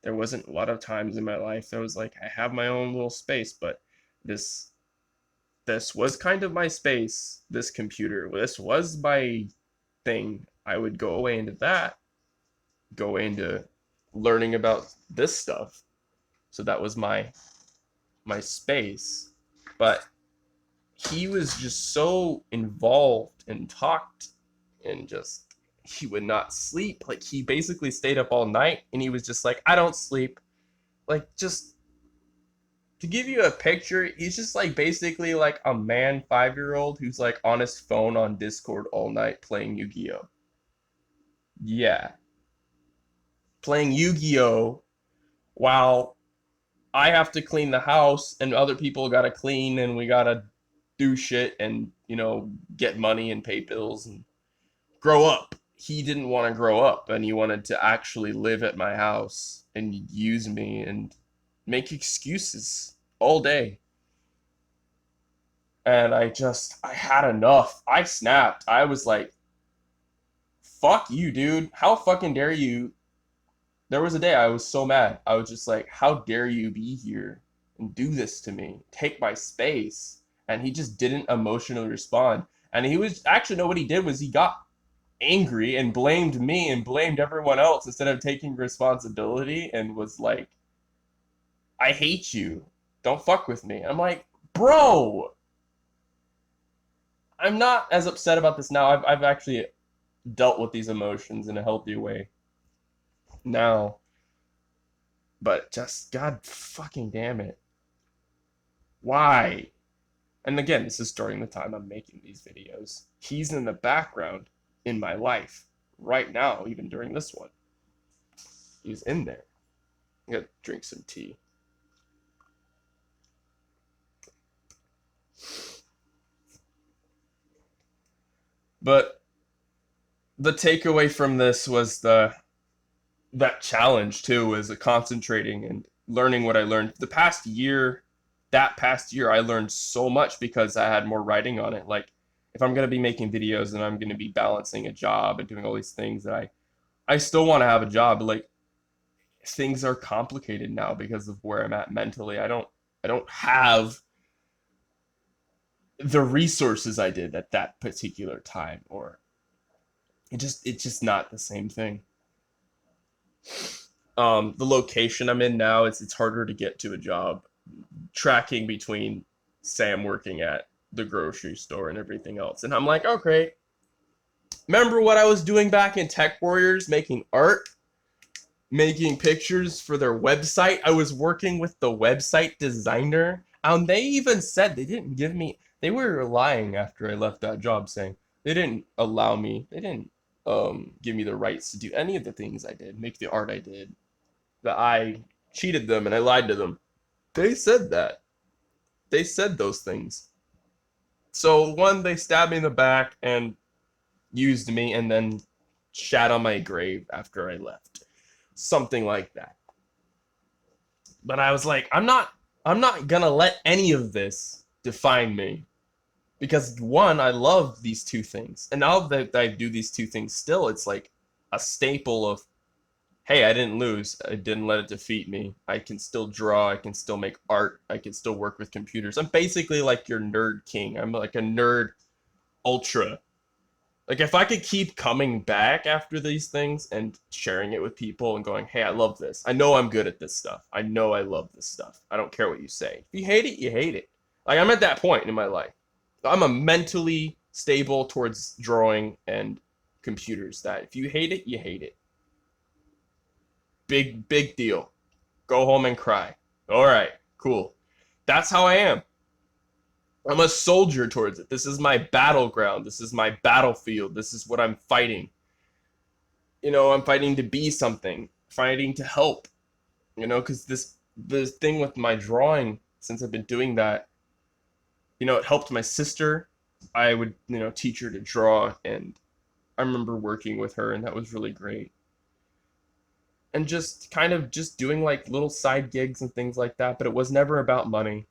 there wasn't a lot of times in my life that was like I have my own little space. But this this was kind of my space. This computer, this was my thing. I would go away into that, go into learning about this stuff. So that was my space. But he was just so involved and talked and just he would not sleep. Like he basically stayed up all night and he was just like, "I don't sleep." Like just to give you a picture, he's just like basically like a man 5-year old who's like on his phone on Discord all night playing Yu-Gi-Oh. Yeah, playing Yu-Gi-Oh while I have to clean the house and other people gotta clean and we gotta do shit and get money and pay bills and grow up. He didn't want to grow up and he wanted to actually live at my house and use me and make excuses all day. And I had enough. I snapped. I was like, "Fuck you, dude. How fucking dare you?" There was a day I was so mad. I was just like, "How dare you be here and do this to me? Take my space." And he just didn't emotionally respond. And he was actually, no, what he did was he got angry and blamed me and blamed everyone else instead of taking responsibility and was like, "I hate you. Don't fuck with me." I'm like, "Bro, I'm not as upset about this now. I've actually dealt with these emotions in a healthy way now." But just god fucking damn it. Why? And again, this is during the time I'm making these videos. He's in the background in my life right now, even during this one. He's in there. I'm gonna drink some tea. But the takeaway from this was that challenge too, was concentrating and learning what I learned the past year. That past year, I learned so much because I had more writing on it. Like, if I'm gonna be making videos and I'm gonna be balancing a job and doing all these things that I still want to have a job. Like, things are complicated now because of where I'm at mentally. I don't have the resources I did at that particular time, or it's just not the same thing. The location I'm in now, it's harder to get to a job. Tracking between Sam working at the grocery store and everything else. And I'm like, okay, remember what I was doing back in Tech Warriors, making art, making pictures for their website? I was working with the website designer. They even said they didn't give me, they were lying after I left that job, saying they didn't allow me, they didn't give me the rights to do any of the things I did, make the art I did, that I cheated them and I lied to them. They said that. They said those things. So, one, they stabbed me in the back and used me and then shat on my grave after I left. Something like that. But I was like, I'm not gonna let any of this define me. Because one, I love these two things. And now that I do these two things still, it's like a staple of, hey, I didn't lose. I didn't let it defeat me. I can still draw. I can still make art. I can still work with computers. I'm basically like your nerd king. I'm like a nerd ultra. Like, if I could keep coming back after these things and sharing it with people and going, hey, I love this. I know I'm good at this stuff. I know I love this stuff. I don't care what you say. If you hate it, you hate it. Like, I'm at that point in my life. I'm a mentally stable towards drawing and computers that if you hate it, you hate it. Big deal. Go home and cry. All right, cool. That's how I am. I'm a soldier towards it. This is my battleground. This is my battlefield. This is what I'm fighting. I'm fighting to be something, fighting to help. Because the thing with my drawing, since I've been doing that, it helped my sister. I would, teach her to draw, and I remember working with her, and that was really great. And just kind of just doing like little side gigs and things like that, but it was never about money.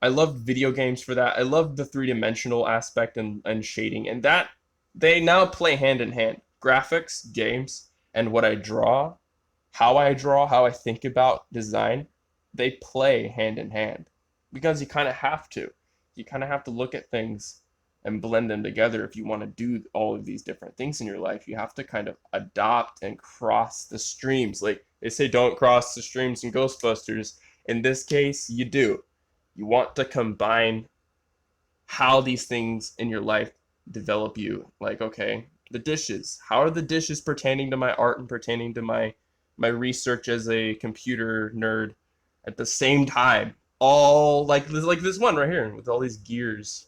I loved video games for that. I loved the three-dimensional aspect and shading, and that they now play hand in hand. Graphics, games, and what I draw, how I think about design, they play hand in hand because you kind of have to. You kind of have to look at things and blend them together if you want to do all of these different things in your life. You have to kind of adopt and cross the streams. Like they say, don't cross the streams in Ghostbusters. In this case, you do. You want to combine how these things in your life develop you. Like, okay, the dishes. How are the dishes pertaining to my art and pertaining to my research as a computer nerd at the same time? All like this one right here with all these gears.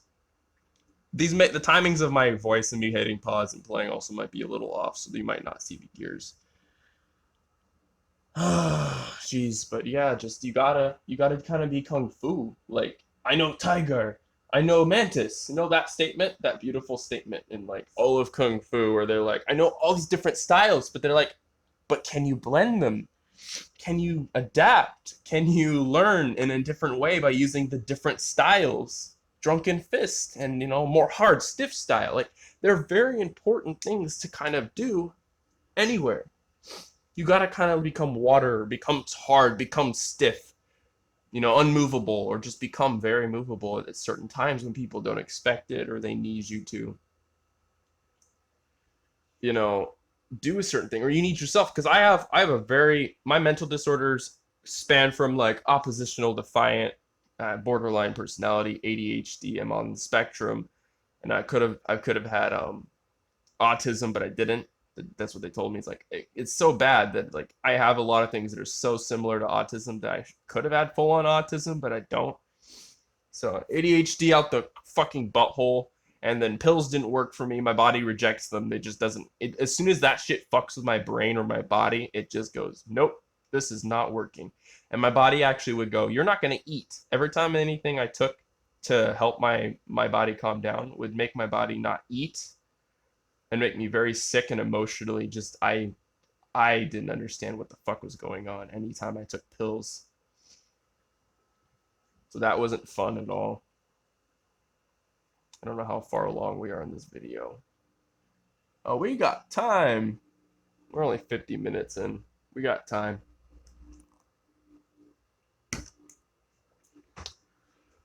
The timings of my voice and me hitting pause and playing also might be a little off, so you might not see the gears. Jeez, but yeah, just you gotta kind of be kung fu. Like, I know tiger, I know mantis. You know that statement, that beautiful statement in like all of kung fu, where they're like, I know all these different styles, but they're like, but can you blend them? Can you adapt? Can you learn in a different way by using the different styles? Drunken fist and more hard, stiff style. Like, they're very important things to kind of do anywhere. You gotta kind of become water, become hard, become stiff, unmovable, or just become very movable at certain times when people don't expect it or they need you to, you know, do a certain thing, or you need yourself. Because I have my mental disorders span from like oppositional defiant, borderline personality, ADHD. I'm on the spectrum, and I could have had autism, but I didn't. That's what they told me. It's like it's so bad that like I have a lot of things that are so similar to autism that I could have had full on autism, but I don't. So ADHD out the fucking butthole, and then pills didn't work for me. My body rejects them. They just doesn't. As soon as that shit fucks with my brain or my body, it just goes, nope, this is not working. And my body actually would go, you're not gonna eat. Every time anything I took to help my body calm down would make my body not eat and make me very sick and emotionally just I didn't understand what the fuck was going on anytime I took pills. So that wasn't fun at all. I don't know how far along we are in this video. Oh, we got time. We're only 50 minutes in. We got time.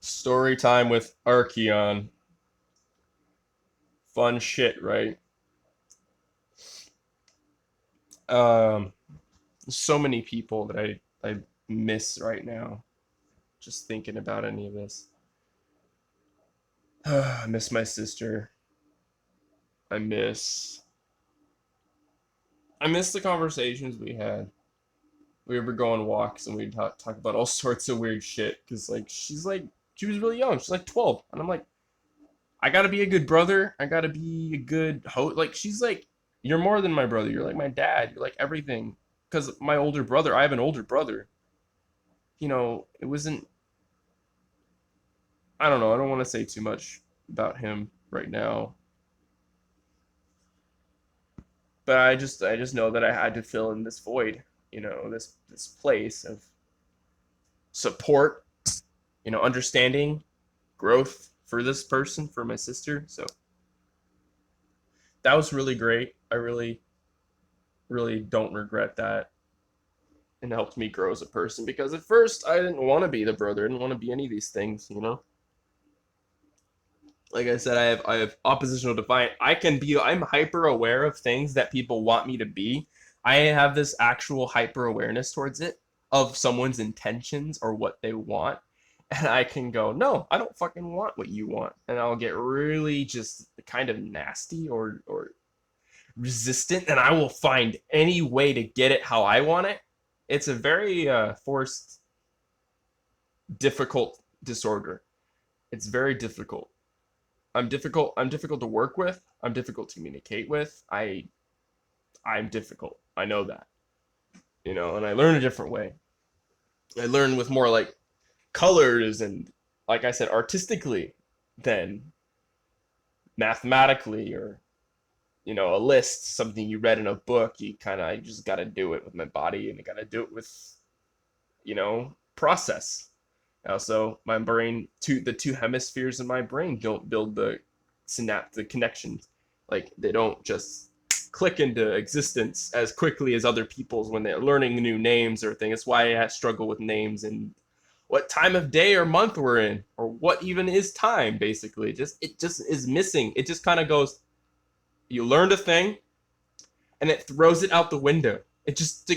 Story time with Arkian. Fun shit, right? Um, so many people that I miss right now. Just thinking about any of this. I miss my sister. I miss I miss the conversations we had. We would go on walks and we'd talk about all sorts of weird shit. Cause like she was really young. She's like 12, and I'm like, I gotta be a good brother. I gotta be a good host. Like she's like, you're more than my brother. You're like my dad. You're like everything. Cause my older brother, I have an older brother. You know, it wasn't. I don't know. I don't want to say too much about him right now. But I just know that I had to fill in this void. You know, this place of support. You know, understanding, growth for this person, for my sister. So that was really great. I really don't regret that, and it helped me grow as a person because at first I didn't want to be the brother. I didn't want to be any of these things, you know. Like I said, I have oppositional defiant. I'm hyper aware of things that people want me to be. I have this actual hyper awareness towards it of someone's intentions or what they want. And I can go, no, I don't fucking want what you want. And I'll get really just kind of nasty or resistant, and I will find any way to get it how I want it. It's a very forced, difficult disorder. It's very difficult. I'm difficult to work with. I'm difficult to communicate with. I'm difficult. I know that. You know, and I learn a different way. I learn with more like colors and, like I said, artistically than mathematically or, you know, a list, something you read in a book. I just got to do it with my body, and I got to do it with, you know, process. Also, my brain, the two hemispheres in my brain don't build the synaptic connections. Like they don't just click into existence as quickly as other people's when they're learning new names or things. That's why I struggle with names and what time of day or month we're in, or what even is time. Basically, it just is missing. It just kind of goes. You learned a thing, and it throws it out the window. It just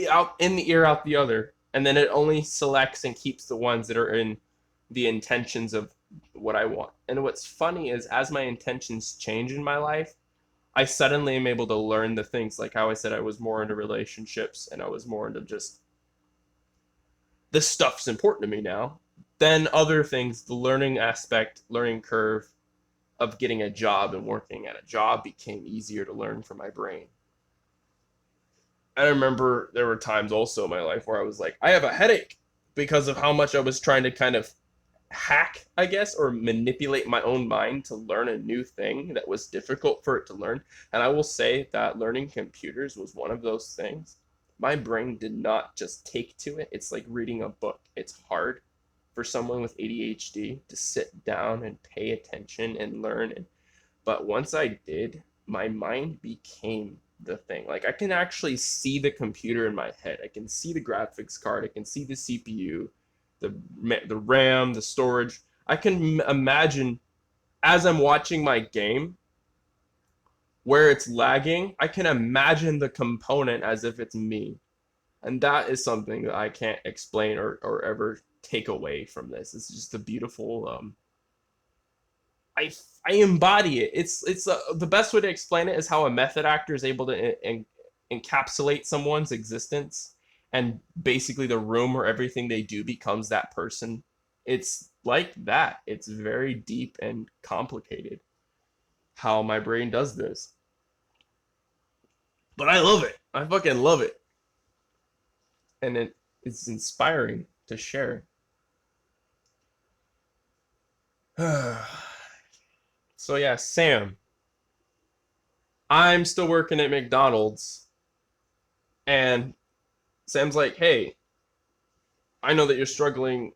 out in the ear, out the other, and then it only selects and keeps the ones that are in the intentions of what I want. And what's funny is as my intentions change in my life, I suddenly am able to learn the things like how I said I was more into relationships and I was more into just this stuff's important to me now. Then other things, the learning aspect, learning curve of getting a job and working at a job became easier to learn for my brain. I remember there were times also in my life where I was like, I have a headache because of how much I was trying to kind of hack, I guess, or manipulate my own mind to learn a new thing that was difficult for it to learn. And I will say that learning computers was one of those things. My brain did not just take to it. It's like reading a book. It's hard for someone with ADHD to sit down and pay attention and learn. But once I did, my mind became the thing. Like I can actually see the computer in my head. I can see the graphics card. I can see the CPU, the RAM, the storage. I can imagine as I'm watching my game where it's lagging. I can imagine the component as if it's me. And that is something that I can't explain or ever take away from this. It's just a beautiful I embody it. It's the best way to explain it is how a method actor is able to encapsulate someone's existence, and basically the room or everything they do becomes that person. It's like that. It's very deep and complicated how my brain does this. But I love it. I fucking love it. And it's inspiring to share. So yeah, Sam. I'm still working at McDonald's, and Sam's like, "Hey, I know that you're struggling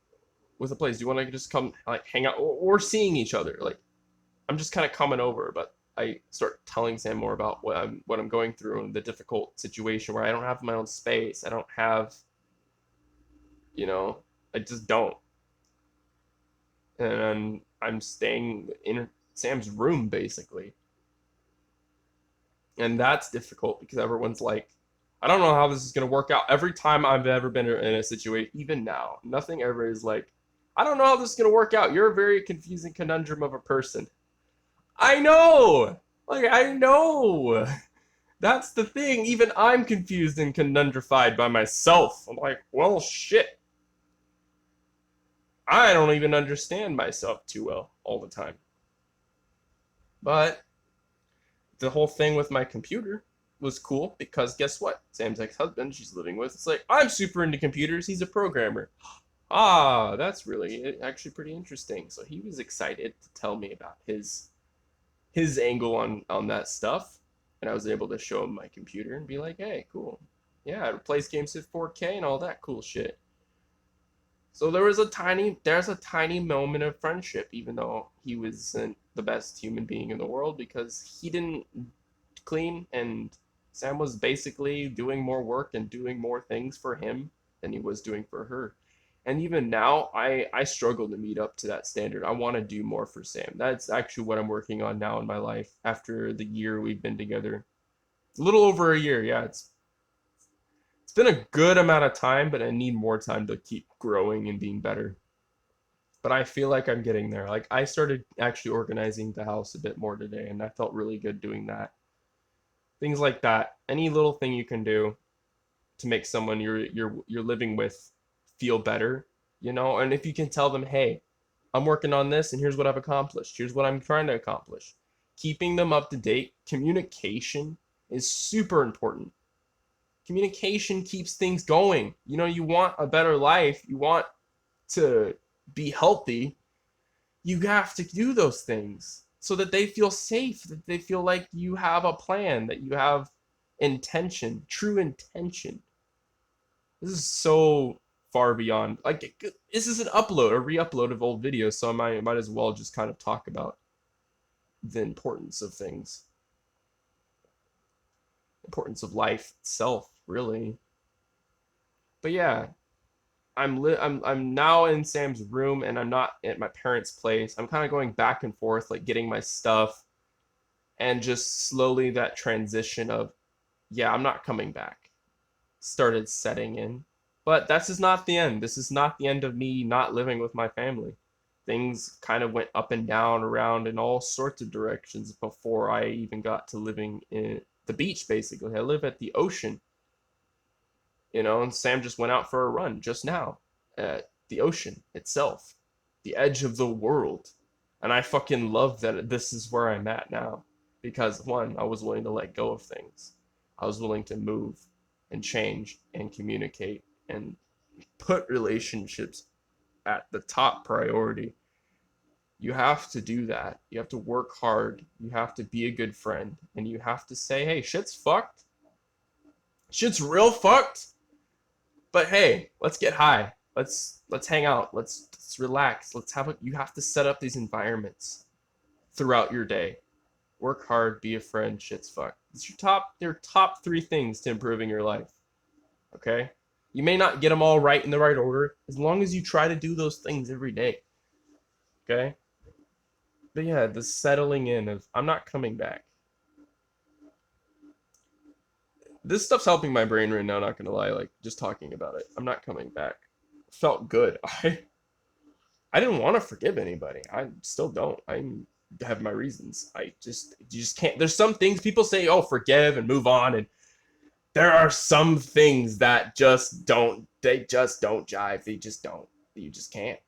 with a place. Do you want to just come like hang out? We're seeing each other. Like I'm just kind of coming over, but I start telling Sam more about what I'm going through and the difficult situation where I don't have my own space. I don't have, you know, I just don't. And I'm staying in Sam's room basically. And that's difficult because everyone's like, I don't know how this is going to work out. Every time I've ever been in a situation, even now, nothing ever is like, I don't know how this is going to work out. You're a very confusing conundrum of a person. I know! Like, I know! That's the thing. Even I'm confused and conundrified by myself. I'm like, well, shit. I don't even understand myself too well all the time. But the whole thing with my computer was cool because guess what? Sam's ex-husband she's living with, it's like, I'm super into computers. He's a programmer. Ah, that's really actually pretty interesting. So he was excited to tell me about his angle on that stuff, and I was able to show him my computer and be like, hey, cool. Yeah, it plays games at 4K and all that cool shit. So there's a tiny moment of friendship, even though he wasn't the best human being in the world because he didn't clean and Sam was basically doing more work and doing more things for him than he was doing for her. And even now, I struggle to meet up to that standard. I want to do more for Sam. That's actually what I'm working on now in my life after the year we've been together. A little over a year, yeah. It's been a good amount of time, but I need more time to keep growing and being better. But I feel like I'm getting there. Like I started actually organizing the house a bit more today, and I felt really good doing that. Things like that. Any little thing you can do to make someone you're living with feel better, you know? And if you can tell them, "Hey, I'm working on this and here's what I've accomplished. Here's what I'm trying to accomplish." Keeping them up to date, communication is super important. Communication keeps things going. You know, you want a better life, you want to be healthy, you have to do those things so that they feel safe, that they feel like you have a plan, that you have intention, true intention. This is so far beyond. Like, this is an upload, a re-upload of old videos, so I might as well just kind of talk about the importance of things, importance of life itself, really. But yeah, I'm now in Sam's room and I'm not at my parents' place. I'm kind of going back and forth, like getting my stuff, and just slowly that transition of, yeah, I'm not coming back started setting in. But this is not the end. This is not the end of me not living with my family. Things kind of went up and down around in all sorts of directions before I even got to living in the beach, basically. I live at the ocean, you know, and Sam just went out for a run just now at the ocean itself, the edge of the world. And I fucking love that this is where I'm at now because one, I was willing to let go of things. I was willing to move and change and communicate and put relationships at the top priority. You have to do that. You have to work hard. You have to be a good friend. And you have to say, hey, shit's fucked. Shit's real fucked. But hey, let's get high. Let's hang out. Let's relax. Let's have a you have to set up these environments throughout your day. Work hard, be a friend, shit's fucked. It's your top three things to improving your life. Okay? You may not get them all right in the right order, as long as you try to do those things every day. Okay? But yeah, the settling in of I'm not coming back. This stuff's helping my brain right now, not gonna lie, like just talking about it. I'm not coming back. Felt good. I didn't want to forgive anybody. I still don't. I have my reasons. You just can't. There's some things people say, oh, forgive and move on, and there are some things that they just don't jive. They just don't. You just can't.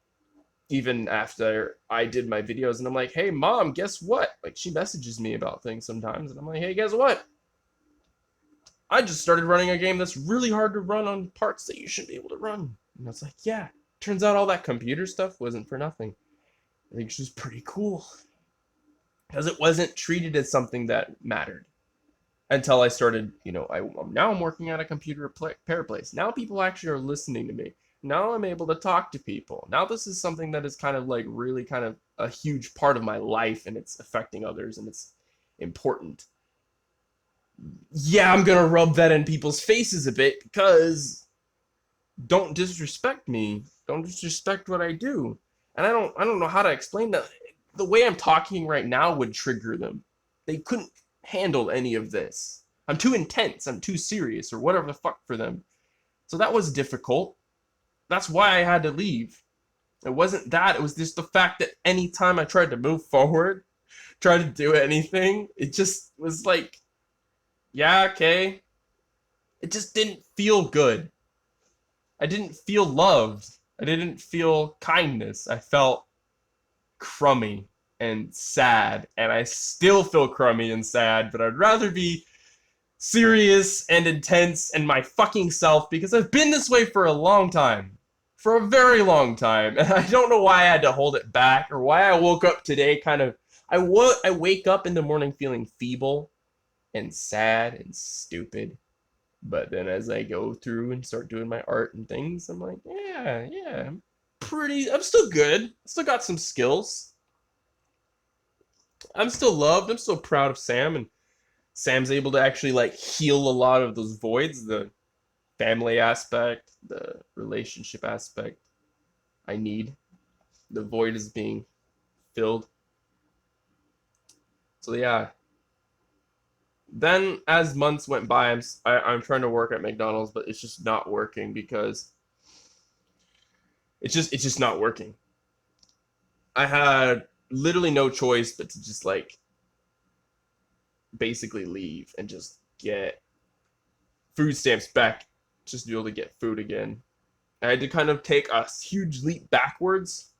Even after I did my videos and I'm like, hey, mom, guess what? Like, she messages me about things sometimes, and I'm like, hey, guess what? I just started running a game that's really hard to run on parts that you shouldn't be able to run. And I was like, yeah. Turns out all that computer stuff wasn't for nothing. I think she was pretty cool because it wasn't treated as something that mattered until I started, now I'm working at a computer repair place. Now people actually are listening to me. Now I'm able to talk to people. Now this is something that is kind of like really kind of a huge part of my life, and it's affecting others, and it's important. Yeah, I'm gonna rub that in people's faces a bit because don't disrespect me. Don't disrespect what I do. And I don't know how to explain that. The way I'm talking right now would trigger them. They couldn't handle any of this. I'm too intense, I'm too serious, or whatever the fuck for them. So that was difficult. That's why I had to leave. It wasn't that, it was just the fact that anytime I tried to move forward, try to do anything, it just was like, yeah, okay. It just didn't feel good. I didn't feel loved. I didn't feel kindness. I felt crummy and sad. And I still feel crummy and sad, but I'd rather be serious and intense and my fucking self because I've been this way for a long time. For a very long time. And I don't know why I had to hold it back or why I woke up today kind of. I wake up in the morning feeling feeble and sad and stupid. But then as I go through and start doing my art and things, I'm like, yeah, I'm still good. I still got some skills. I'm still loved. I'm still proud of Sam, and Sam's able to actually like heal a lot of those voids, the family aspect, the relationship aspect I need. The void is being filled. So yeah. Then as months went by, I'm trying to work at McDonald's, but it's just not working because it's just not working. I had literally no choice but to just like basically leave and just get food stamps back, just to be able to get food again. I had to kind of take a huge leap backwards,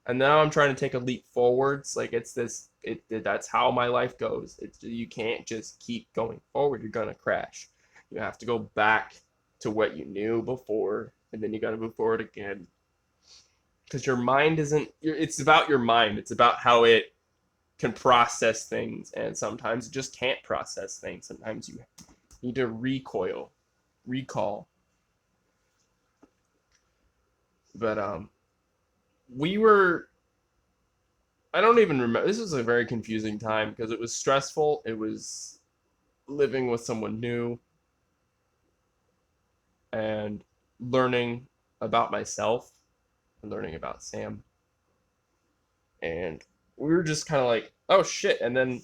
and now I'm trying to take a leap forwards. Like that's how my life goes. You can't just keep going forward. You're gonna crash. You have to go back to what you knew before, and then you gotta move forward again. Because your mind it's about your mind. It's about how it can process things, and sometimes it just can't process things. Sometimes you need to recall. But I don't even remember. This was a very confusing time because it was stressful. It was living with someone new and learning about myself and learning about Sam. And we were just kind of like, oh shit. And then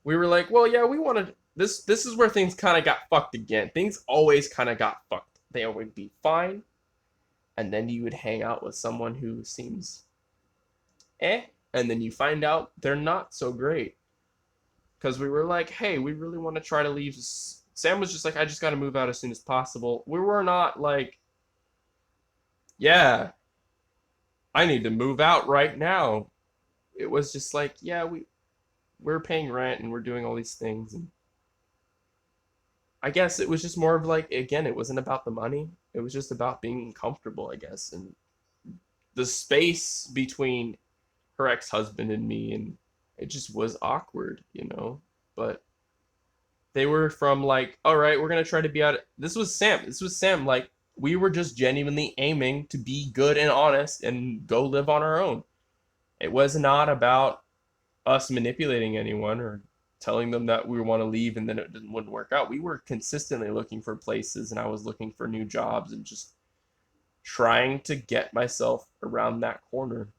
we were like, well, yeah, we wanted this. This is where things kind of got fucked again. Things always kind of got fucked. They would be fine. And then you would hang out with someone who seems and then you find out they're not so great. Because we were like, hey, we really want to try to leave. Sam was just like, I just got to move out as soon as possible. We were not like, yeah, I need to move out right now. It was just like, yeah, we're paying rent and we're doing all these things. And I guess it was just more of like, again, it wasn't about the money. It was just about being comfortable, I guess. And the space between her ex-husband and me, and it just was awkward, But they were from like, all right, we're going to try to be out. This was Sam. Like, we were just genuinely aiming to be good and honest and go live on our own. It was not about us manipulating anyone or telling them that we want to leave and then wouldn't work out. We were consistently looking for places, and I was looking for new jobs and just trying to get myself around that corner.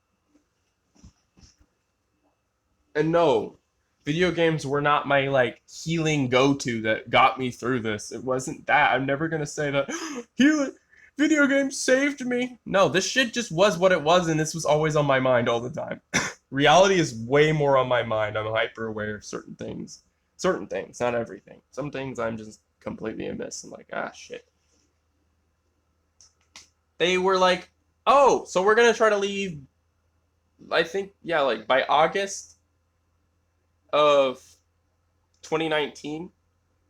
And no, video games were not my like healing go-to that got me through this. It wasn't that. I'm never gonna say that video games saved me. No, this shit just was what it was, and this was always on my mind all the time. Reality is way more on my mind. I'm hyper aware of certain things. Certain things, not everything. Some things I'm just completely amiss and like, shit. They were like, oh, so we're gonna try to leave, I think, yeah, like by August of 2019.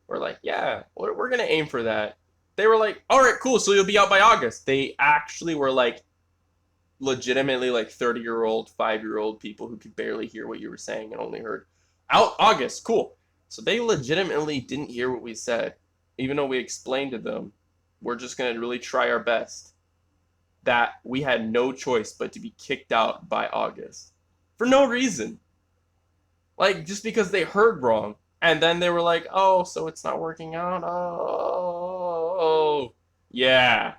We're like, yeah, we're gonna aim for that. They were like, all right, cool, so you'll be out by August. They actually were like, legitimately like 30-year-old, 5-year-old people who could barely hear what you were saying and only heard out August. Cool. So they legitimately didn't hear what we said, even though we explained to them we're just gonna really try our best. That we had no choice but to be kicked out by August for no reason. Like just because they heard wrong. And then they were like, "Oh, so it's not working out." Oh, yeah.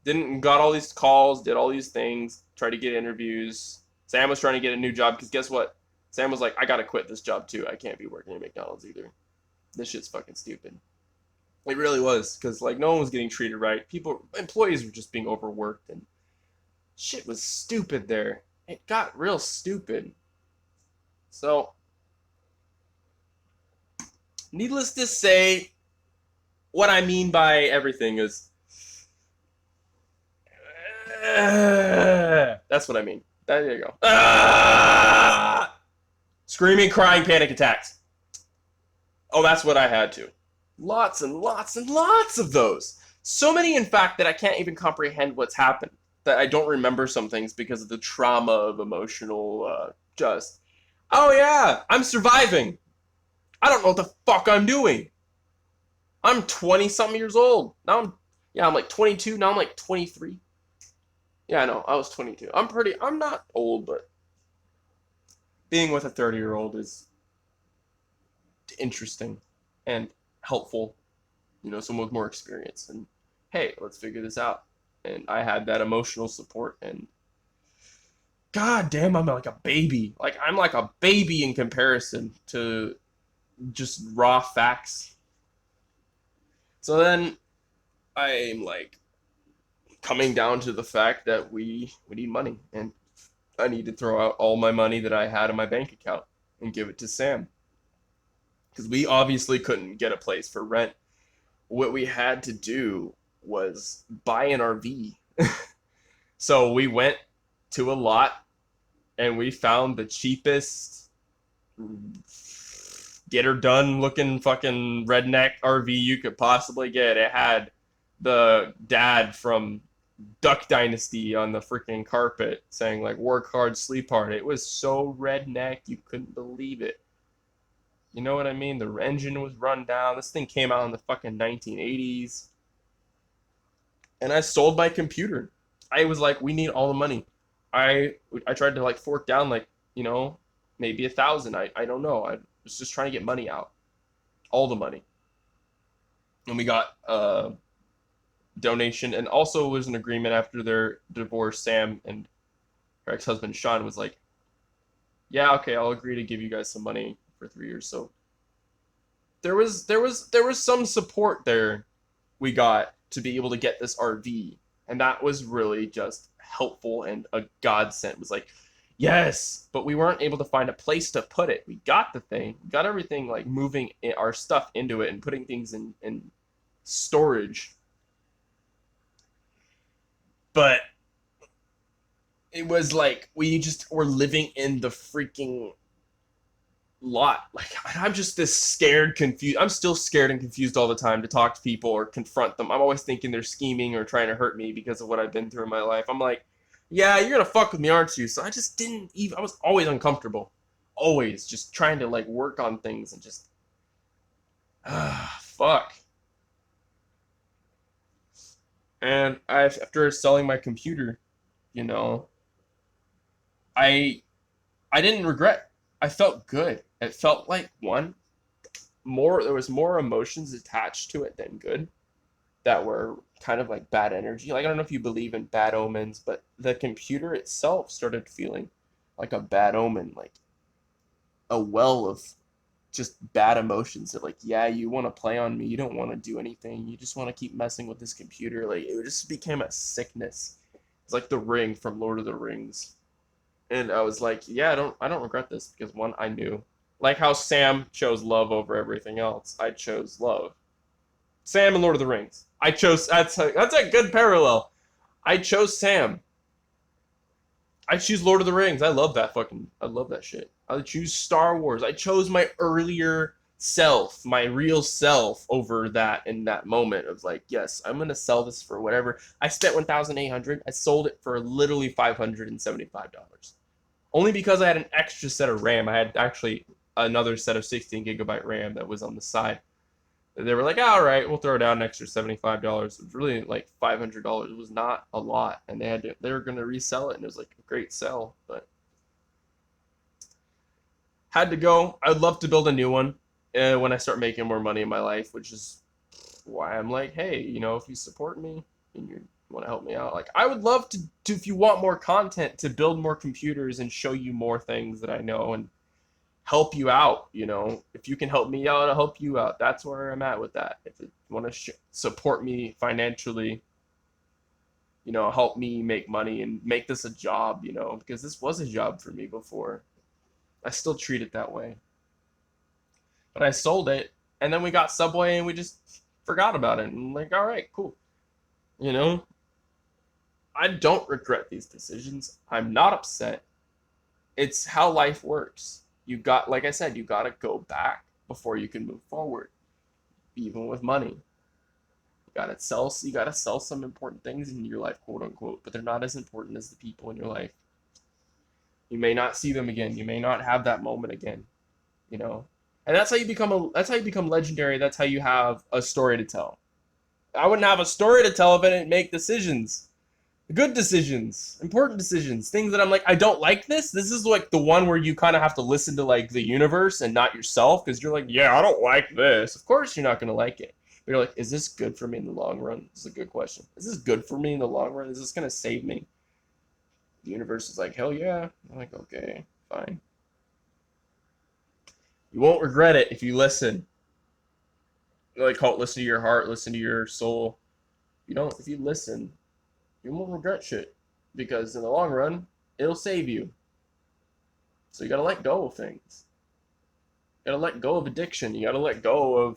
Didn't got all these calls, did all these things, tried to get interviews. Sam was trying to get a new job because guess what? Sam was like, "I gotta quit this job too. I can't be working at McDonald's either. This shit's fucking stupid." It really was because like no one was getting treated right. Employees were just being overworked and shit was stupid there. It got real stupid. So, needless to say, what I mean by everything is that's what I mean. There you go. Screaming, crying, panic attacks. Oh, that's what I had to. Lots and lots and lots of those. So many, in fact, that I can't even comprehend what's happened. That I don't remember some things because of the trauma of emotional, oh yeah, I'm surviving. I don't know what the fuck I'm doing. I'm 20-something years old. I'm like 22. Now I'm like 23. Yeah, I know. I was 22. I'm not old, but being with a 30-year-old is interesting and helpful. You know, someone with more experience. And hey, let's figure this out. And I had that emotional support. And god damn, I'm like a baby. Like, I'm like a baby in comparison to just raw facts. So then I'm like coming down to the fact that we need money, and I need to throw out all my money that I had in my bank account and give it to Sam. Because we obviously couldn't get a place for rent. What we had to do was buy an RV. So we went to a lot and we found the cheapest, get her done looking fucking redneck RV you could possibly get. It had the dad from Duck Dynasty on the freaking carpet saying like work hard, sleep hard. It was so redneck you couldn't believe it. You know what I mean? The engine was run down. This thing came out in the fucking 1980s. And I sold my computer. I was like, we need all the money. I tried to like fork down like, you know, maybe 1,000. I don't know. I was just trying to get money out. All the money. And we got donation, and also was an agreement after their divorce. Sam and her ex-husband Sean was like, yeah, okay, I'll agree to give you guys some money for 3 years. So there was some support there we got to be able to get this RV, and that was really just helpful and a godsend. It was like, yes, but we weren't able to find a place to put it. We got the thing, we got everything like moving our stuff into it and putting things in storage. But it was like we just were living in the freaking lot. Like, I'm just this scared, confused. I'm still scared and confused all the time to talk to people or confront them. I'm always thinking they're scheming or trying to hurt me because of what I've been through in my life. I'm like, yeah, you're gonna fuck with me, aren't you? So I just didn't even. I was always uncomfortable, always just trying to like work on things and just fuck. And after selling my computer, you know, I I didn't regret. I felt good. It felt like there was more emotions attached to it than good, that were kind of like bad energy. Like, I don't know if you believe in bad omens, but the computer itself started feeling like a bad omen, like a well of just bad emotions that like, yeah, you want to play on me, you don't want to do anything, you just want to keep messing with this computer. Like, it just became a sickness. It's like the ring from Lord of the Rings. And I was like, yeah, I don't regret this, because one, I knew. Like how Sam chose love over everything else, I chose love. Sam and Lord of the Rings. That's a good parallel. I chose Sam. I choose Lord of the Rings. I love that shit. I choose Star Wars. I chose my earlier self, my real self, over that in that moment of like, yes, I'm gonna sell this for whatever. I spent 1,800. I sold it for literally $575. Only because I had an extra set of RAM. I had actually another set of 16 gigabyte RAM that was on the side. They were like, all right, we'll throw down an extra $75. It was really like $500. It was not a lot, and they were gonna resell it, and it was like a great sell, but had to go. I'd love to build a new one when I start making more money in my life, which is why I'm like, hey, if you support me and you want to help me out, like I would love to if you want more content, to build more computers and show you more things that I know and help you out. If you can help me out, I'll help you out. That's where I'm at with that. If you want to support me financially, help me make money and make this a job, because this was a job for me before. I still treat it that way. But I sold it, and then we got Subway, and we just forgot about it. And I'm like, all right, cool. You know, I don't regret these decisions. I'm not upset. It's how life works. Like I said, you got to go back before you can move forward, even with money. You gotta sell some important things in your life, quote unquote, but they're not as important as the people in your life. You may not see them again. You may not have that moment again, you know. And that's how you become legendary. That's how you have a story to tell. I wouldn't have a story to tell if I didn't make decisions. Good decisions, important decisions, things that I'm like, I don't like this. This is like the one where you kind of have to listen to like the universe and not yourself, because you're like, yeah, I don't like this. Of course you're not going to like it. But you're like, is this good for me in the long run? This is a good question. Is this good for me in the long run? Is this going to save me? The universe is like, hell yeah. I'm like, okay, fine. You won't regret it if you listen. You like, call it listen to your heart, listen to your soul. If you listen, you won't regret shit, because in the long run, it'll save you. So you gotta let go of things. You gotta let go of addiction. You gotta let go of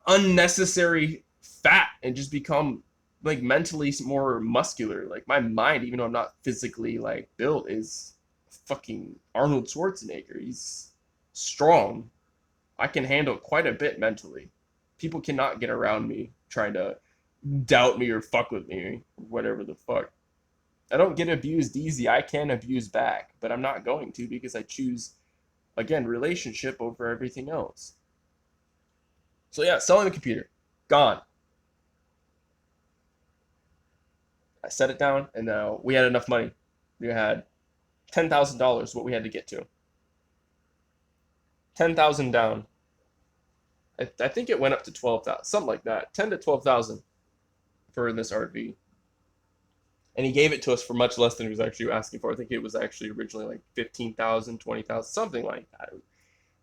unnecessary fat and just become like mentally more muscular. Like my mind, even though I'm not physically like built, is fucking Arnold Schwarzenegger. He's strong. I can handle quite a bit mentally. People cannot get around me trying to doubt me or fuck with me or whatever the fuck. I don't get abused easy. I can abuse back, but I'm not going to, because I choose, again, relationship over everything else. So yeah, selling the computer. Gone. I set it down, and now we had enough money. We had $10,000, what we had to get to. 10,000 down. I think it went up to 12,000, something like that. 10 to 12,000 for this RV. And he gave it to us for much less than he was actually asking for. I think it was actually originally like 15,000, 20,000, something like that.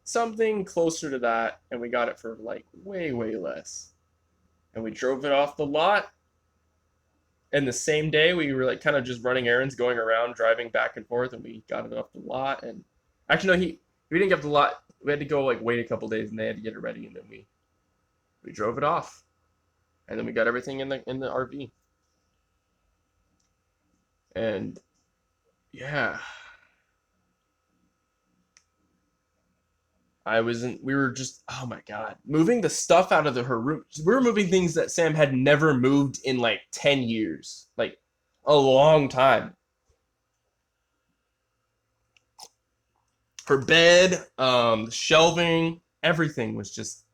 Something closer to that, and we got it for like way, way less. And we drove it off the lot. And the same day, we were like kind of just running errands, going around, driving back and forth, and we got it off the lot. And actually, no, we didn't get the lot. We had to go like wait a couple days, and they had to get it ready, and then we drove it off, and then we got everything in the RV. And yeah, we were just, oh my God, moving the stuff out of her room. We were moving things that Sam had never moved in like 10 years, like a long time. Her bed, shelving, everything was just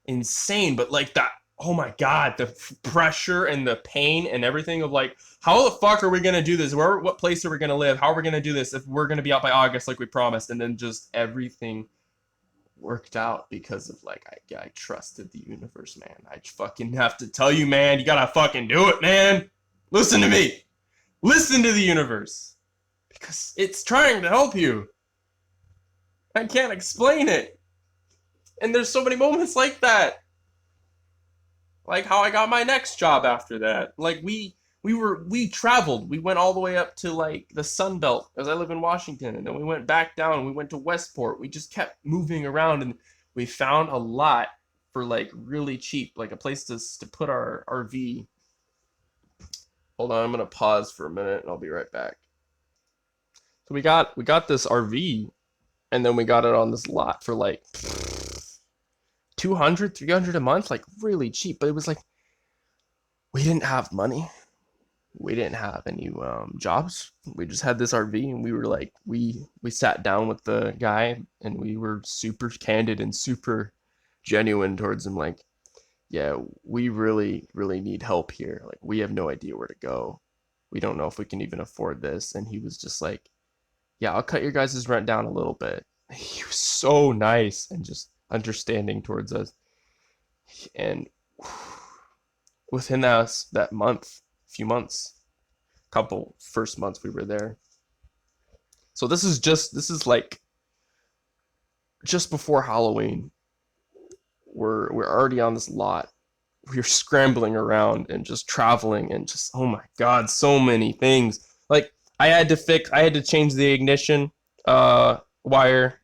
insane. But like that, oh my God, the pressure and the pain and everything of like, how the fuck are we gonna do this? What place are we gonna live? How are we gonna do this if we're gonna be out by August like we promised? And then just everything worked out because of like, I trusted the universe, man. I fucking have to tell you, man, you gotta fucking do it, man. Listen to me. Listen to the universe, because it's trying to help you. I can't explain it. And there's so many moments like that. Like how I got my next job after that. Like we traveled. We went all the way up to like the Sun Belt, as I live in Washington, and then we went back down. We went to Westport. We just kept moving around, and we found a lot for like really cheap, like a place to put our RV. Hold on, I'm gonna pause for a minute, and I'll be right back. So we got this RV, and then we got it on this lot for like 200, 300 a month, like really cheap. But it was like we didn't have money. We didn't have any jobs. We just had this RV, and we were like, we sat down with the guy, and we were super candid and super genuine towards him. Like, yeah, we really, really need help here. Like, we have no idea where to go. We don't know if we can even afford this. And he was just like, yeah, I'll cut your guys' rent down a little bit. He was so nice and just understanding towards us. And within that month, few months, couple first months we were there. So this is like just before Halloween. We're already on this lot. We're scrambling around and just traveling and just, oh my god, so many things. Like I had to change the ignition wire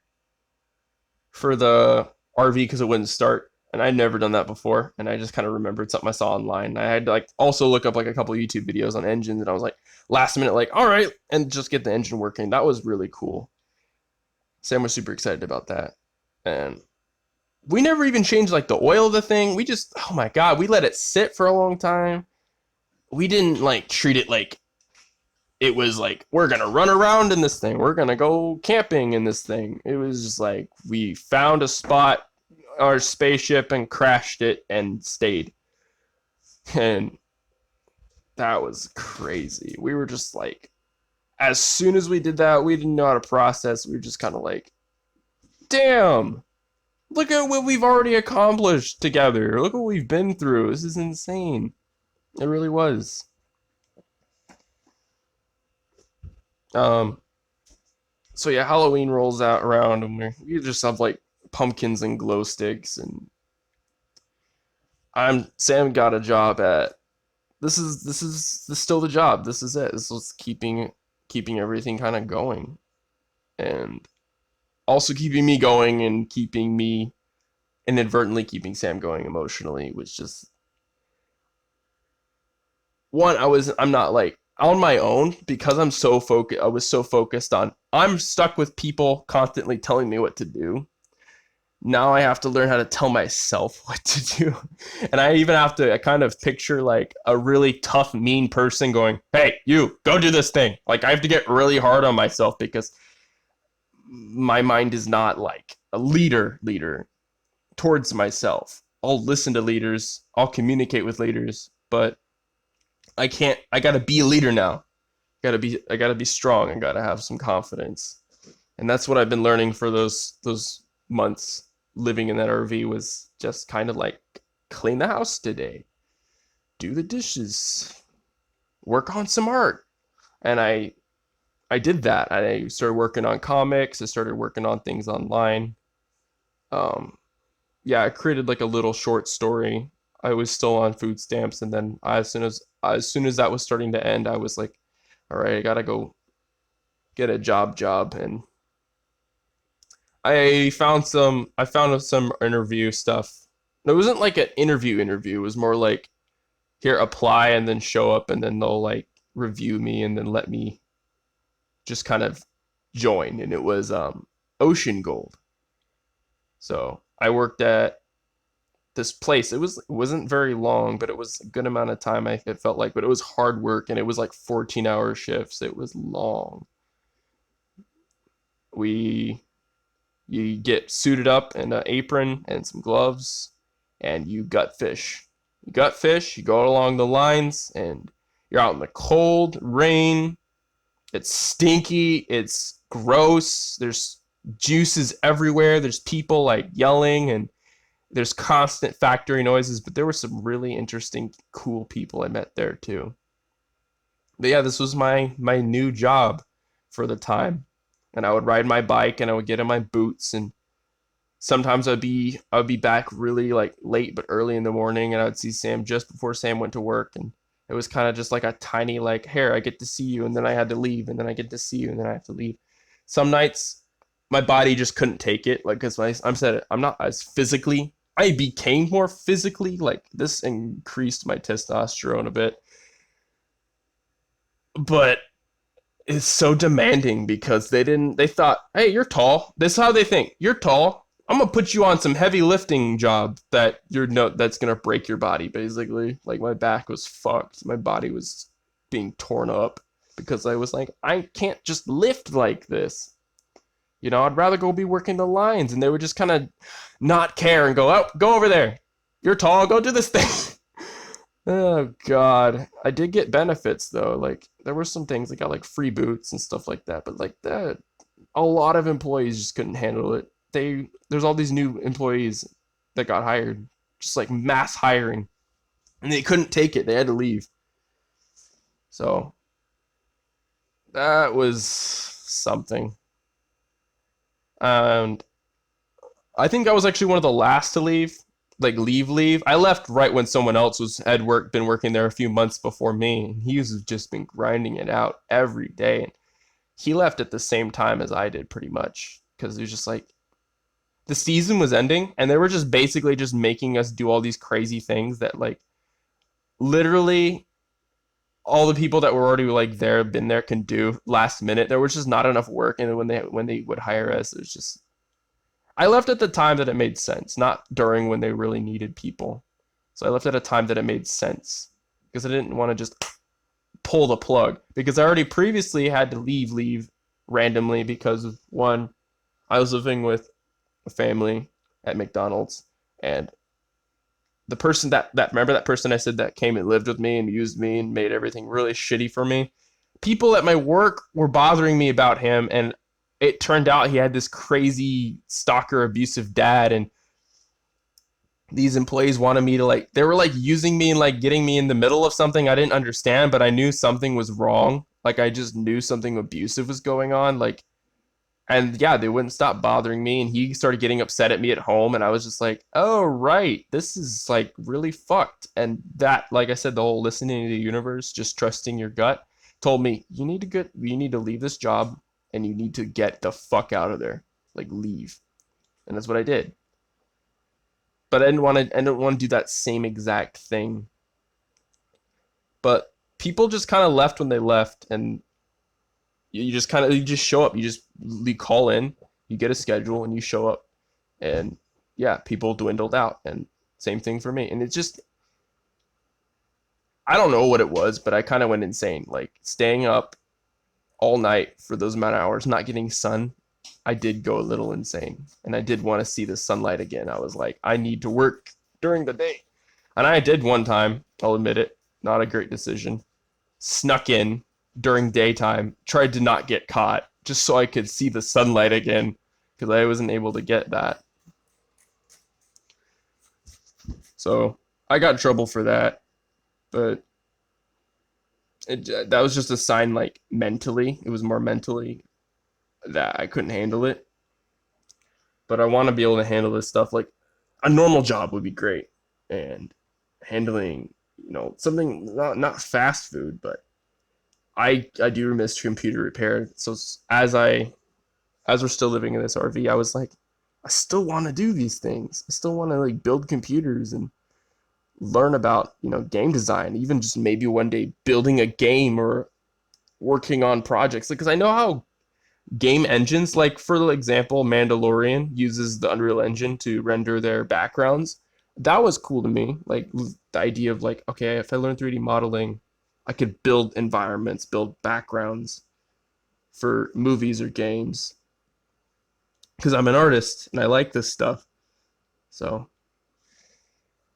for the RV because it wouldn't start, and I'd never done that before, and I just kind of remembered something I saw online. I had to like also look up like a couple of YouTube videos on engines, and I was like last minute like, all right, and just get the engine working. That was really cool. Sam was super excited about that. And we never even changed like the oil of the thing. We just, oh my god, we let it sit for a long time. We didn't like treat it like it was like, we're gonna run around in this thing, we're gonna go camping in this thing. It was just like we found a spot, our spaceship, and crashed it and stayed. And that was crazy. We were just like, as soon as we did that, we didn't know how to process. We were just kind of like, damn, look at what we've already accomplished together. Look what we've been through. This is insane. It really was. So yeah, Halloween rolls out around, and we just have like pumpkins and glow sticks, and Sam got a job at, this is still the job. This is it. This was keeping everything kind of going, and also keeping me going, and keeping me inadvertently keeping Sam going emotionally, which just one, I'm not like on my own because I'm so focused. I was so focused on, I'm stuck with people constantly telling me what to do. Now I have to learn how to tell myself what to do. And I even have to, I kind of picture like a really tough, mean person going, hey, you go do this thing. Like I have to get really hard on myself because my mind is not like a leader towards myself. I'll listen to leaders, I'll communicate with leaders, but I gotta be a leader now. I gotta be strong. I gotta have some confidence. And that's what I've been learning for those months living in that RV, was just kind of like clean the house today, do the dishes, work on some art. And I did that. I started working on comics. I started working on things online. Yeah, I created like a little short story. I was still on food stamps, and then as soon as that was starting to end, I was like, all right, I gotta go get a job. And I found some interview stuff. It wasn't like an interview. It was more like, here, apply and then show up, and then they'll like review me and then let me just kind of join. And it was Ocean Gold. So I worked at this place. It wasn't very long, but it was a good amount of time, it felt like, but it was hard work, and it was like 14-hour shifts. It was long. You get suited up in an apron and some gloves, and you gut fish. You go along the lines, and you're out in the cold, rain. It's stinky, it's gross. There's juices everywhere. There's people like yelling, and there's constant factory noises, but there were some really interesting, cool people I met there too. But yeah, this was my new job for the time. And I would ride my bike, and I would get in my boots, and sometimes I'd be back really like late but early in the morning, and I would see Sam just before Sam went to work, and it was kind of just like a tiny like, here, I get to see you, and then I had to leave, and then I get to see you, and then I have to leave. Some nights my body just couldn't take it, like, because I'm not as physically, I became more physically, like this increased my testosterone a bit, but it's so demanding because they thought, hey, you're tall. This is how they think. You're tall. I'm gonna put you on some heavy lifting job that that's gonna break your body, basically. Like my back was fucked. My body was being torn up because I was like, I can't just lift like this. I'd rather go be working the lines, and they would just kind of not care and go, oh, go over there. You're tall, go do this thing. Oh God, I did get benefits though. Like there were some things I got like free boots and stuff like that, but like that, a lot of employees just couldn't handle it. There's all these new employees that got hired, just like mass hiring, and they couldn't take it. They had to leave. So that was something. And I think I was actually one of the last to leave. Like leave. I left right when someone else been working there a few months before me, and he's just been grinding it out every day. And he left at the same time as I did, pretty much, because it was just like the season was ending, and they were just basically just making us do all these crazy things that like literally all the people that were already like been there can do last minute. There was just not enough work, and when they would hire us, it was just I left at the time that it made sense, not during when they really needed people. So I left at a time that it made sense because I didn't want to just pull the plug, because I already previously had to leave randomly because of one, I was living with a family at McDonald's, and the person that remember that person I said that came and lived with me and used me and made everything really shitty for me. People at my work were bothering me about him, and it turned out he had this crazy stalker abusive dad, and these employees wanted me to they were using me and getting me in the middle of something I didn't understand, but I knew something was wrong. I just knew something abusive was going on. And yeah, they wouldn't stop bothering me, and he started getting upset at me at home, and I was just like, oh, right, this is really fucked. And that, like I said, the whole listening to the universe, just trusting your gut, told me, you need to leave this job, and you need to get the fuck out of there. Leave. And that's what I did. But I didn't want to do that same exact thing. But people just kind of left when they left, and you just show up. You call in, you get a schedule, and you show up. And yeah, people dwindled out, and same thing for me. And it's just, I don't know what it was, but I kind of went insane. Staying up all night for those amount of hours, not getting sun, I did go a little insane. And I did want to see the sunlight again. I was like, I need to work during the day. And I did one time, I'll admit it, not a great decision. Snuck in during daytime, tried to not get caught, just so I could see the sunlight again, because I wasn't able to get that. So I got in trouble for that, but that was just a sign, mentally. It was more mentally that I couldn't handle it. But I want to be able to handle this stuff. A normal job would be great. And handling, something, not fast food, but I do miss computer repair. So as we're still living in this RV, I was like, I still want to do these things. I still want to build computers and learn about, game design, even just maybe one day building a game or working on projects. Because I know how game engines, for example, Mandalorian uses the Unreal Engine to render their backgrounds. That was cool to me. The idea of okay, if I learn 3D modeling, I could build environments, build backgrounds for movies or games. Because I'm an artist and I like this stuff. So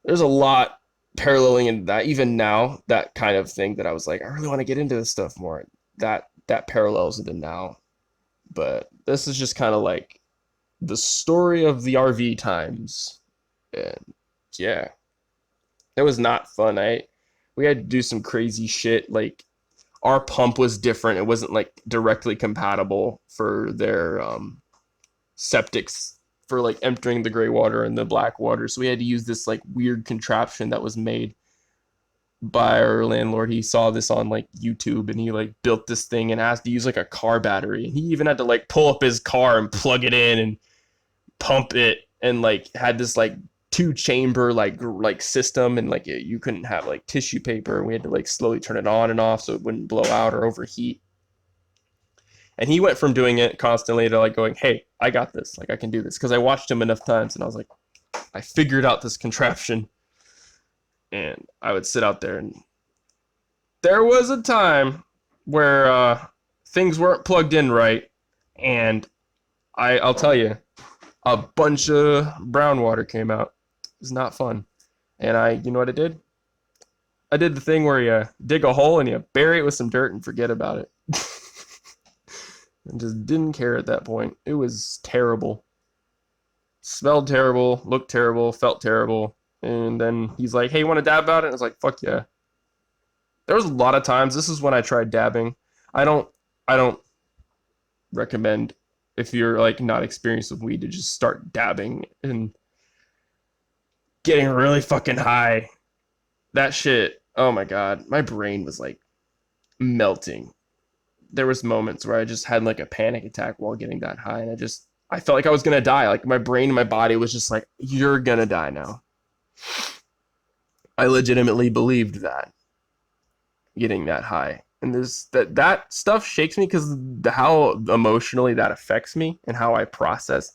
there's a lot paralleling in that. Even now, that kind of thing that I was like, I really want to get into this stuff more. That parallels into now. But this is just kind of the story of the RV times. And yeah, it was not fun. We had to do some crazy shit. Our pump was different. It wasn't directly compatible for their septics for entering the gray water and the black water. So we had to use this weird contraption that was made by our landlord. He saw this on YouTube, and he built this thing and asked to use a car battery. He even had to pull up his car and plug it in and pump it, and had this 2-chamber system, and you couldn't have tissue paper. We had to slowly turn it on and off so it wouldn't blow out or overheat. And he went from doing it constantly to like going, hey, I got this. Like, I can do this. Because I watched him enough times and I was like, I figured out this contraption. And I would sit out there, and there was a time where things weren't plugged in right. And I'll tell you, a bunch of brown water came out. It was not fun. And you know what I did? I did the thing where you dig a hole and you bury it with some dirt and forget about it. And just didn't care at that point. It was terrible. Smelled terrible, looked terrible, felt terrible. And then he's like, hey, you want to dab about it? And I was like, fuck yeah. There was a lot of times. This is when I tried dabbing. I don't recommend, if you're like not experienced with weed, to just start dabbing and getting really fucking high. That shit, oh my god, my brain was like melting. There was moments where I just had like a panic attack while getting that high, and I felt like I was gonna die. Like my brain and my body was just like, you're gonna die now. I legitimately believed that, getting that high. And that stuff shakes me because how emotionally that affects me and how I process.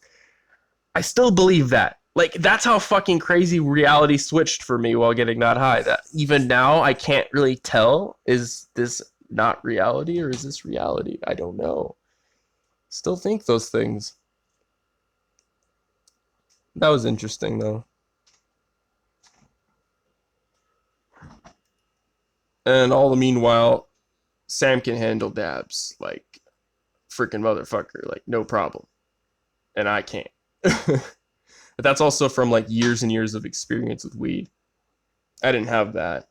I still believe that. Like, that's how fucking crazy reality switched for me while getting that high. That even now I can't really tell, is this not reality or is this reality? I don't know. Still think those things. That was interesting though. And all the meanwhile, Sam can handle dabs like freaking motherfucker, like no problem. And I can't. But that's also from like years and years of experience with weed. I didn't have that.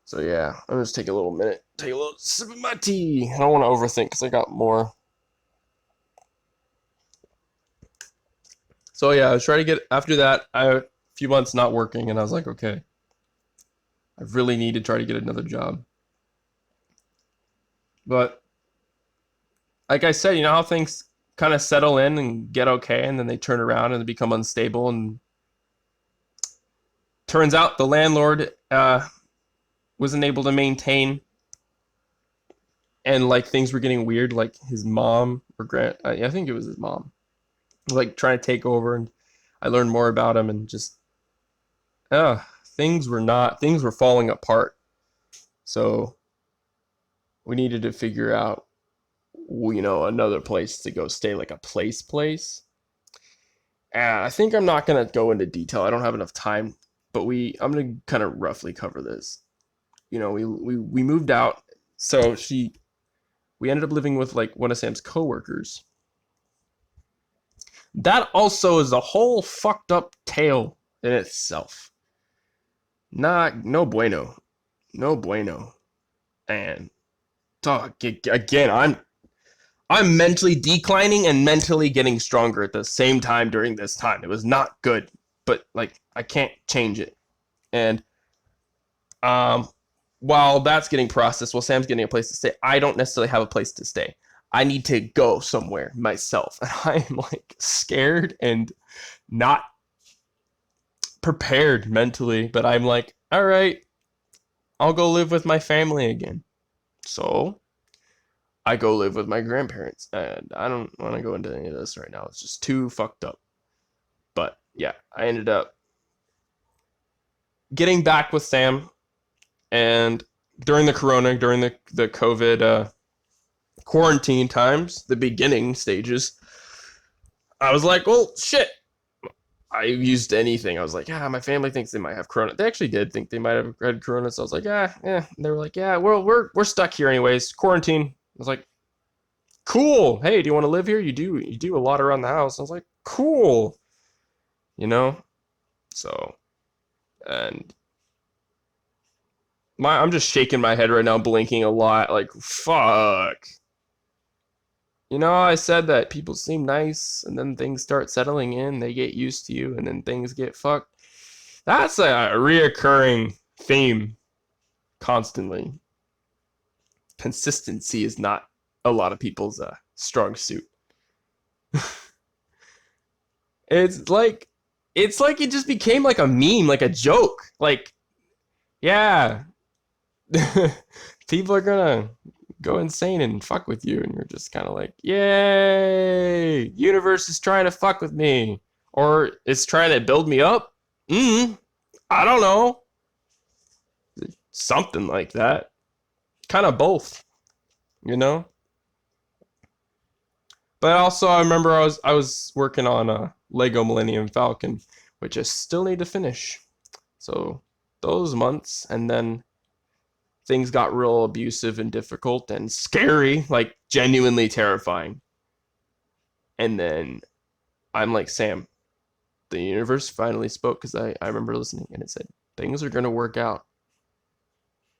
So yeah, I'm just take a little minute, take a little sip of my tea. I don't want to overthink because I got more. So yeah, I was trying to get, after that, a few months not working, and I was like, okay, I really need to try to get another job. But like I said, you know how things kind of settle in and get okay, and then they turn around and they become unstable, and turns out the landlord wasn't able to maintain, and like things were getting weird. Like his mom or I think it was his mom, was like trying to take over, and I learned more about him, and just things were falling apart. So we needed to figure out, you know, another place to go stay, like a place. And I think I'm not gonna go into detail. I don't have enough time, but I'm gonna kind of roughly cover this. You know, we moved out, so we ended up living with like one of Sam's coworkers. That also is a whole fucked up tale in itself. No bueno. No bueno. And dog, again, I'm mentally declining and mentally getting stronger at the same time during this time. It was not good, but like I can't change it. And while that's getting processed, while Sam's getting a place to stay, I don't necessarily have a place to stay. I need to go somewhere myself. And I'm like scared and not prepared mentally, but I'm like, all right, I'll go live with my family again. So I go live with my grandparents, and I don't want to go into any of this right now. It's just too fucked up. But yeah, I ended up getting back with Sam, and during the COVID quarantine times, the beginning stages, I was like, well, shit. I used anything. I was like, my family thinks they might have corona. They actually did think they might have had corona, so I was like, yeah. And they were like, yeah, we're stuck here anyways. Quarantine. I was like, cool. Hey, do you want to live here? You do a lot around the house. I was like, cool. You know? So, and I'm just shaking my head right now, blinking a lot, like, fuck. You know, I said that people seem nice, and then things start settling in, they get used to you, and then things get fucked. That's a reoccurring theme constantly. Consistency is not a lot of people's strong suit. It's like it just became like a meme, like a joke. Like, yeah. people are gonna go insane and fuck with you, and you're just kind of like, yay, universe is trying to fuck with me, or it's trying to build me up. I don't know, something like that. Kind of both, you know. But also, I remember I was working on a Lego Millennium Falcon, which I still need to finish. So those months, and then things got real abusive and difficult and scary, like genuinely terrifying. And then I'm like, Sam, the universe finally spoke, because I remember listening, and it said, things are going to work out.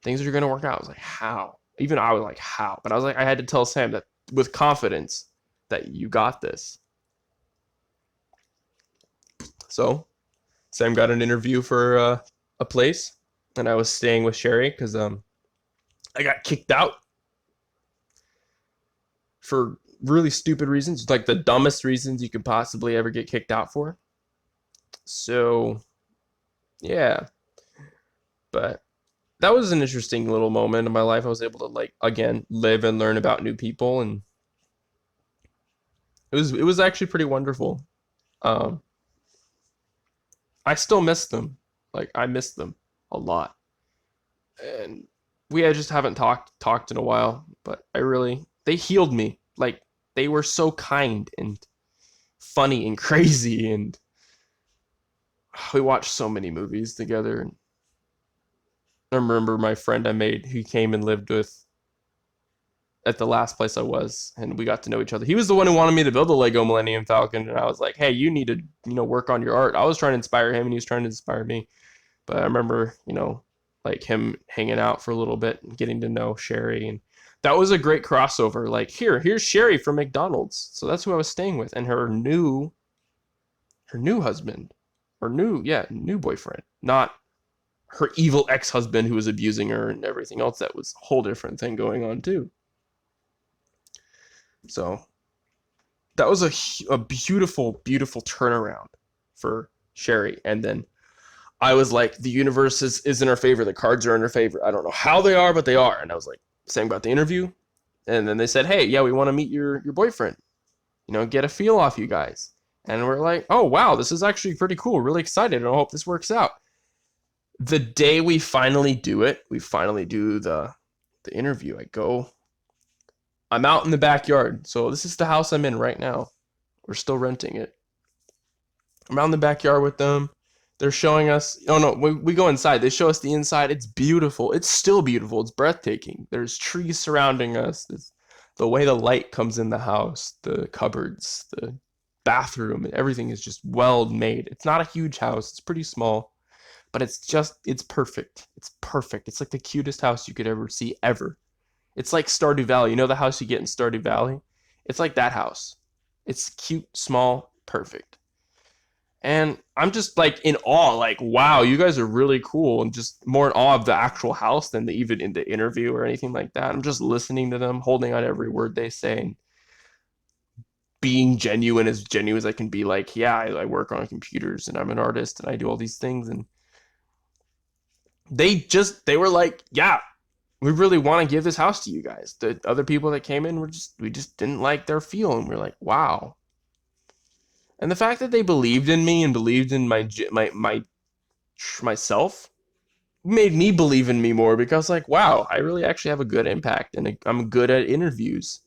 Things are going to work out. I was like, how? Even I was like, how? But I was like, I had to tell Sam that with confidence that you got this. So Sam got an interview for a place, and I was staying with Sherry because I got kicked out for really stupid reasons, like the dumbest reasons you could possibly ever get kicked out for. So, yeah. But that was an interesting little moment in my life. I was able to, like, again, live and learn about new people, and it was actually pretty wonderful. Um, I still miss them. Like, I miss them a lot. And just haven't talked in a while, but they healed me. Like, they were so kind and funny and crazy, and we watched so many movies together. And I remember my friend I made, who came and lived with at the last place I was, and we got to know each other. He was the one who wanted me to build the Lego Millennium Falcon, and I was like, hey, you need to, work on your art. I was trying to inspire him, and he was trying to inspire me. But I remember, like him hanging out for a little bit and getting to know Sherry, and that was a great crossover. Like, here's Sherry from McDonald's. So that's who I was staying with, and her new husband, or new boyfriend, not her evil ex-husband who was abusing her and everything else. That was a whole different thing going on too. So that was a beautiful, beautiful turnaround for Sherry. And then I was like, the universe is in our favor. The cards are in our favor. I don't know how they are, but they are. And I was like, saying about the interview. And then they said, hey, yeah, we want to meet your boyfriend. Get a feel off you guys. And we're like, oh, wow, this is actually pretty cool. Really excited. And I hope this works out. The day we finally do it, we finally do the interview. I'm out in the backyard. So this is the house I'm in right now. We're still renting it. I'm out in the backyard with them. They're showing us, oh no, we go inside. They show us the inside. It's beautiful. It's still beautiful. It's breathtaking. There's trees surrounding us. The way the light comes in the house, the cupboards, the bathroom, everything is just well made. It's not a huge house. It's pretty small, but it's perfect. It's perfect. It's like the cutest house you could ever see, ever. It's like Stardew Valley. You know the house you get in Stardew Valley? It's like that house. It's cute, small, perfect. And I'm just like in awe, like, wow, you guys are really cool, and just more in awe of the actual house than even in the interview or anything like that. I'm just listening to them, holding on every word they say, and being genuine as I can be. Like, yeah, I work on computers, and I'm an artist, and I do all these things. And they were like, yeah, we really want to give this house to you guys. The other people that came in we just didn't like their feel, and we're like, wow. And the fact that they believed in me and believed in myself made me believe in me more, because, like, wow, I really actually have a good impact, and I'm good at interviews.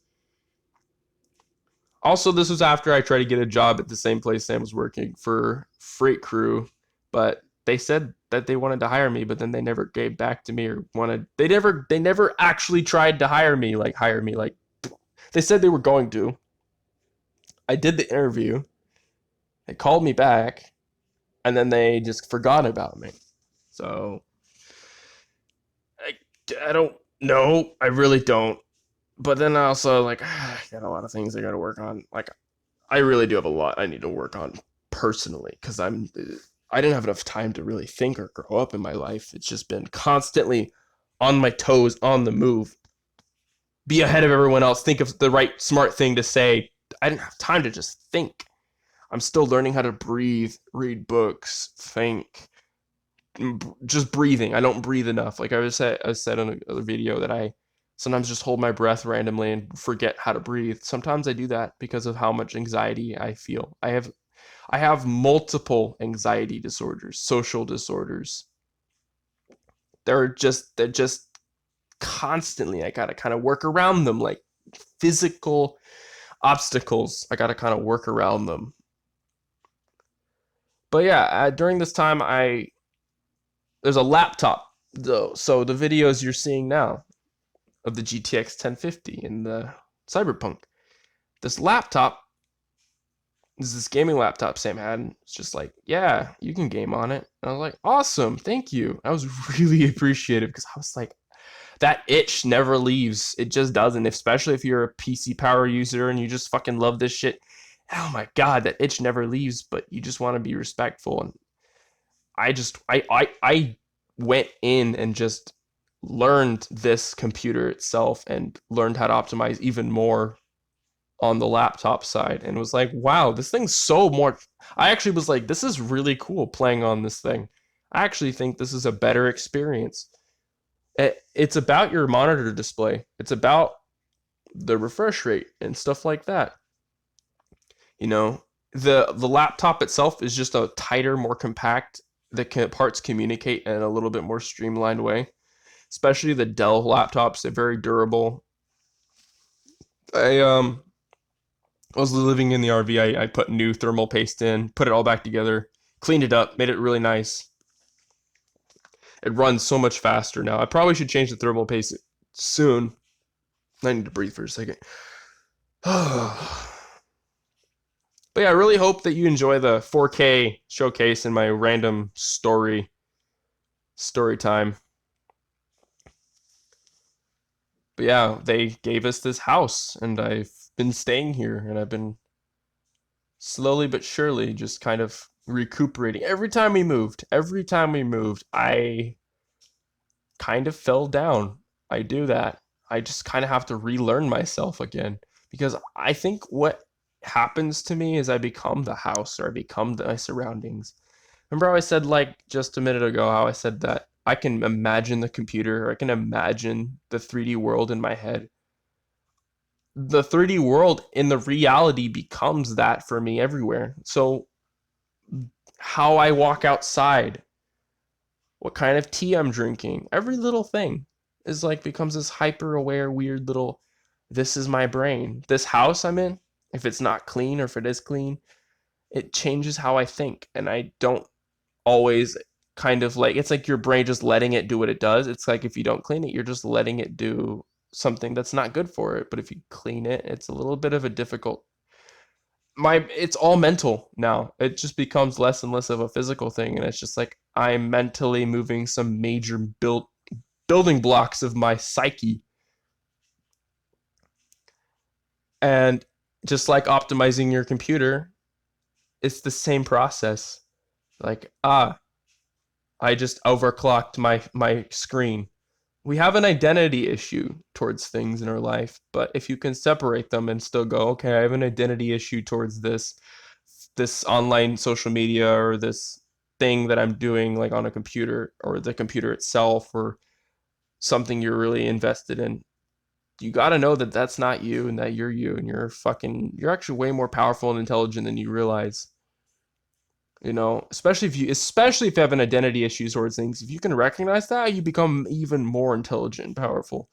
Also, this was after I tried to get a job at the same place Sam was working for Freight Crew, but they said that they wanted to hire me, but then they never gave back to me, or they never actually tried to hire me. Like, they said they were going to. I did the interview. They called me back, and then they just forgot about me. So I don't know. I really don't. But then I also, like, I got a lot of things I got to work on. Like, I really do have a lot I need to work on personally, because I didn't have enough time to really think or grow up in my life. It's just been constantly on my toes, on the move, be ahead of everyone else, think of the right smart thing to say. I didn't have time to just think. I'm still learning how to breathe, read books, think, just breathing. I don't breathe enough. Like I said in a video that I sometimes just hold my breath randomly and forget how to breathe. Sometimes I do that because of how much anxiety I feel. I have multiple anxiety disorders, social disorders. They're just constantly, I gotta kind of work around them, like physical obstacles. I gotta kind of work around them. But yeah, during this time, there's a laptop though. So the videos you're seeing now of the GTX 1050 and the Cyberpunk, this laptop is this gaming laptop Sam had. And it's just like, yeah, you can game on it. And I was like, awesome, thank you. I was really appreciative because I was like, that itch never leaves. It just doesn't, especially if you're a PC power user and you just fucking love this shit. Oh my god, that itch never leaves, but you just want to be respectful. And I went in and just learned this computer itself and learned how to optimize even more on the laptop side and was like, wow, this thing's so more. I actually was like, this is really cool playing on this thing. I actually think this is a better experience. It's about your monitor display. It's about the refresh rate and stuff like that. You know, the laptop itself is just a tighter, more compact. The parts communicate in a little bit more streamlined way. Especially the Dell laptops, they're very durable. I was living in the RV. I put new thermal paste in, put it all back together, cleaned it up, made it really nice. It runs so much faster now. I probably should change the thermal paste soon. I need to breathe for a second. But yeah, I really hope that you enjoy the 4K showcase and my random story time. But yeah, they gave us this house and I've been staying here and I've been slowly but surely just kind of recuperating. Every time we moved, I kind of fell down. I do that. I just kind of have to relearn myself again because I think what happens to me is I become the house or I become my surroundings. Remember how I said, like, just a minute ago, how I said that I can imagine the computer, or I can imagine the 3D world in my head. The 3D world in the reality becomes that for me everywhere. So, how I walk outside, what kind of tea I'm drinking, every little thing is like becomes this hyper aware, weird little, this is my brain. This house I'm in, if it's not clean or if it is clean, it changes how I think. And I don't always kind of like, it's like your brain just letting it do what it does. It's like if you don't clean it, you're just letting it do something that's not good for it. But if you clean it, it's a little bit of a difficult. It's all mental now. It just becomes less and less of a physical thing, and it's just like I'm mentally moving some major building blocks of my psyche. And just like optimizing your computer, it's the same process. Like, I just overclocked my screen. We have an identity issue towards things in our life, but if you can separate them and still go, okay, I have an identity issue towards this online social media or this thing that I'm doing like on a computer or the computer itself or something you're really invested in. You got to know that that's not you and that you're you and you're actually way more powerful and intelligent than you realize. You know, especially if you have an identity issue towards things, if you can recognize that, you become even more intelligent and powerful.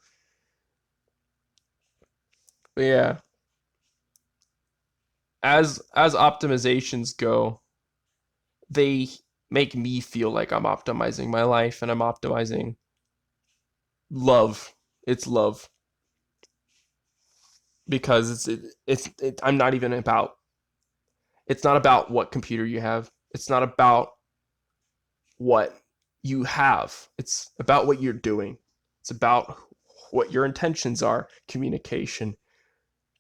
But yeah, as optimizations go, they make me feel like I'm optimizing my life and I'm optimizing love. It's love because I'm not even about. It's not about what computer you have. It's not about what you have. It's about what you're doing. It's about what your intentions are, communication,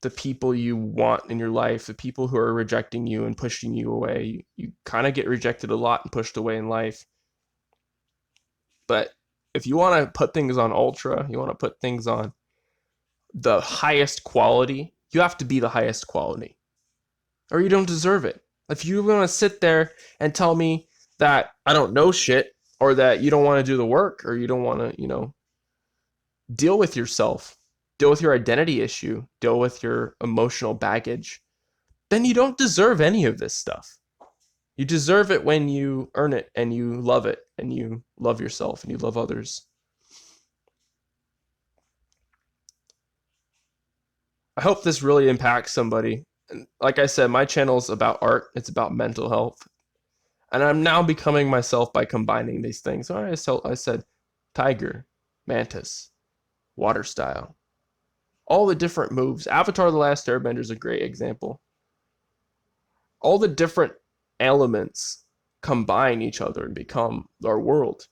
the people you want in your life, the people who are rejecting you and pushing you away. You kind of get rejected a lot and pushed away in life. But if you want to put things on ultra, you want to put things on the highest quality, you have to be the highest quality or you don't deserve it. If you want to sit there and tell me that I don't know shit, or that you don't want to do the work, or you don't want to, deal with yourself, deal with your identity issue, deal with your emotional baggage, then you don't deserve any of this stuff. You deserve it when you earn it and you love it and you love yourself and you love others. I hope this really impacts somebody. And like I said, my channel is about art. It's about mental health. And I'm now becoming myself by combining these things. All right, so I said tiger, mantis, water style. All the different moves. Avatar: The Last Airbender is a great example. All the different elements combine each other and become our world.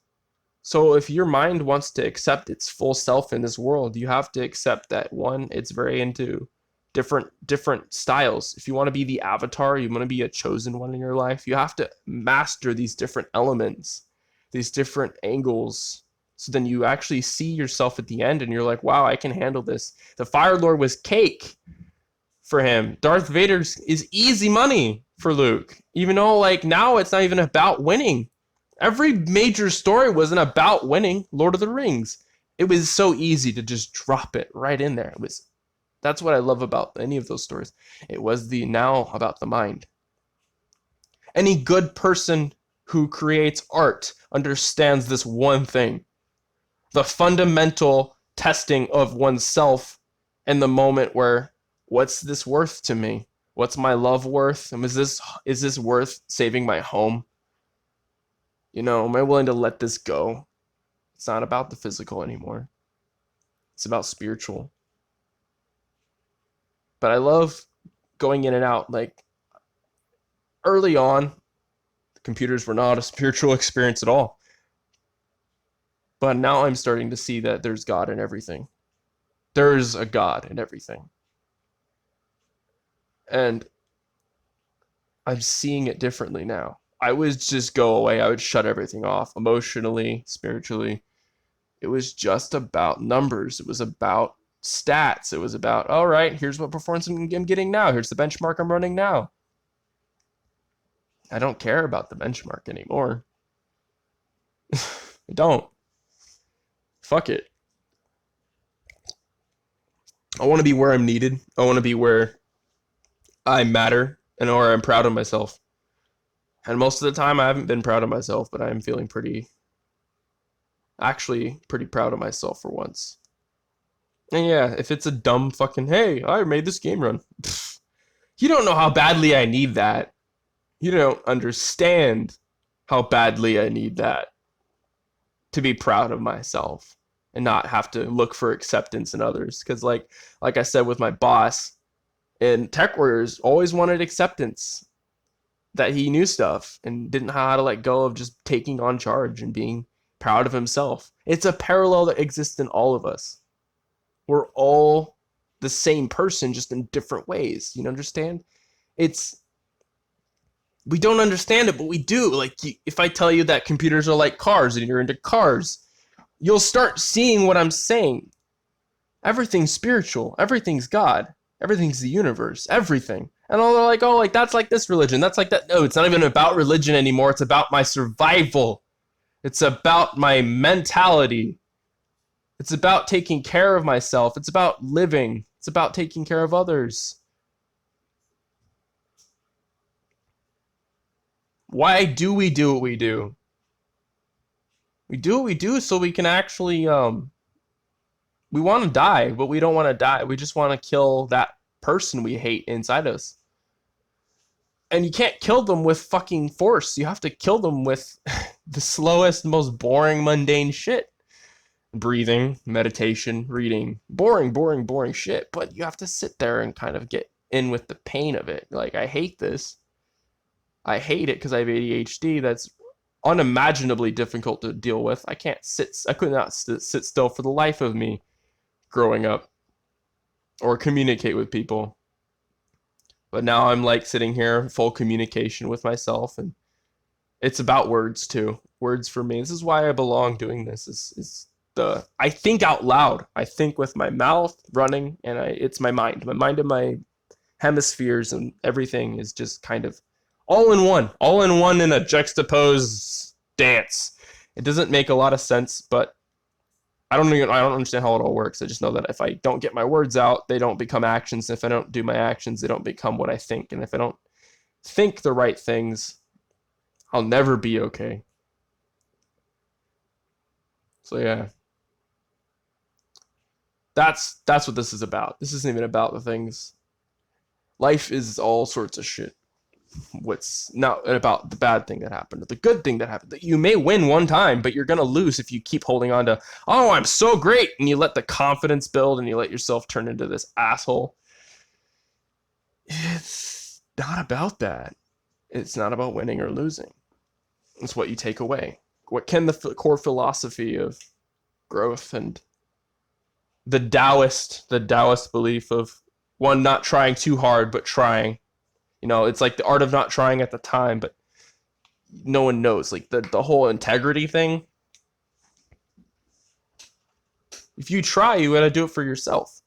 So if your mind wants to accept its full self in this world, you have to accept that, one, it's very into different styles. If you want to be the avatar, you want to be a chosen one in your life, you have to master these different elements, these different angles. So then you actually see yourself at the end and you're like, wow, I can handle this. The Fire Lord was cake for him. Darth Vader is easy money for Luke. Even though, like, now it's not even about winning. Every major story wasn't about winning. Lord of the Rings, it was so easy to just drop it right in there. That's what I love about any of those stories. It was now about the mind. Any good person who creates art understands this one thing: the fundamental testing of oneself in the moment where, what's this worth to me? What's my love worth? Is this worth saving my home? Am I willing to let this go? It's not about the physical anymore. It's about spiritual. But I love going in and out. Like, early on, computers were not a spiritual experience at all. But now I'm starting to see that there's God in everything. There's a God in everything. And I'm seeing it differently now. I would just go away. I would shut everything off emotionally, spiritually. It was just about numbers. It was about stats. It was about, all right, here's what performance I'm getting now. Here's the benchmark I'm running now. I don't care about the benchmark anymore. I don't. Fuck it. I want to be where I'm needed. I want to be where I matter and where I'm proud of myself. And most of the time I haven't been proud of myself, but I'm feeling pretty proud of myself for once. And yeah, if it's a dumb fucking, hey, I made this game run. Pfft, you don't know how badly I need that. You don't understand how badly I need that to be proud of myself and not have to look for acceptance in others. Because like I said with my boss, and Tech Warriors always wanted acceptance, that he knew stuff and didn't know how to let go of just taking on charge and being proud of himself. It's a parallel that exists in all of us. We're all the same person, just in different ways. You understand? We don't understand it, but we do. Like, if I tell you that computers are like cars and you're into cars, you'll start seeing what I'm saying. Everything's spiritual. Everything's God. Everything's the universe. Everything. And all they're like, oh, like that's like this religion. That's like that. No, it's not even about religion anymore. It's about my survival. It's about my mentality. It's about taking care of myself. It's about living. It's about taking care of others. Why do we do what we do? We do what we do so we can actually, we want to die, but we don't want to die. We just want to kill that person we hate inside us. And you can't kill them with fucking force. You have to kill them with the slowest, most boring, mundane shit. Breathing, meditation, reading. Boring, boring, boring shit. But you have to sit there and kind of get in with the pain of it. Like, I hate this. I hate it because I have ADHD. That's unimaginably difficult to deal with. I could not sit still for the life of me growing up or communicate with people. But now I'm like sitting here full communication with myself, and it's about words too. Words for me. This is why I belong doing this. I think out loud. I think with my mouth running, and it's my mind. My mind and my hemispheres and everything is just kind of all in one in a juxtaposed dance. It doesn't make a lot of sense, but I don't understand how it all works. I just know that if I don't get my words out, they don't become actions. If I don't do my actions, they don't become what I think. And if I don't think the right things, I'll never be okay. So yeah. That's what this is about. This isn't even about the things. Life is all sorts of shit. What's not about the bad thing that happened or the good thing that happened. You may win one time, but you're gonna lose if you keep holding on to, oh, I'm so great, and you let the confidence build and you let yourself turn into this asshole. It's not about that. It's not about winning or losing. It's what you take away. What can the core philosophy of growth and the Taoist belief of one not trying too hard but trying. You know, it's like the art of not trying at the time, but no one knows. Like the whole integrity thing. If you try, you gotta do it for yourself.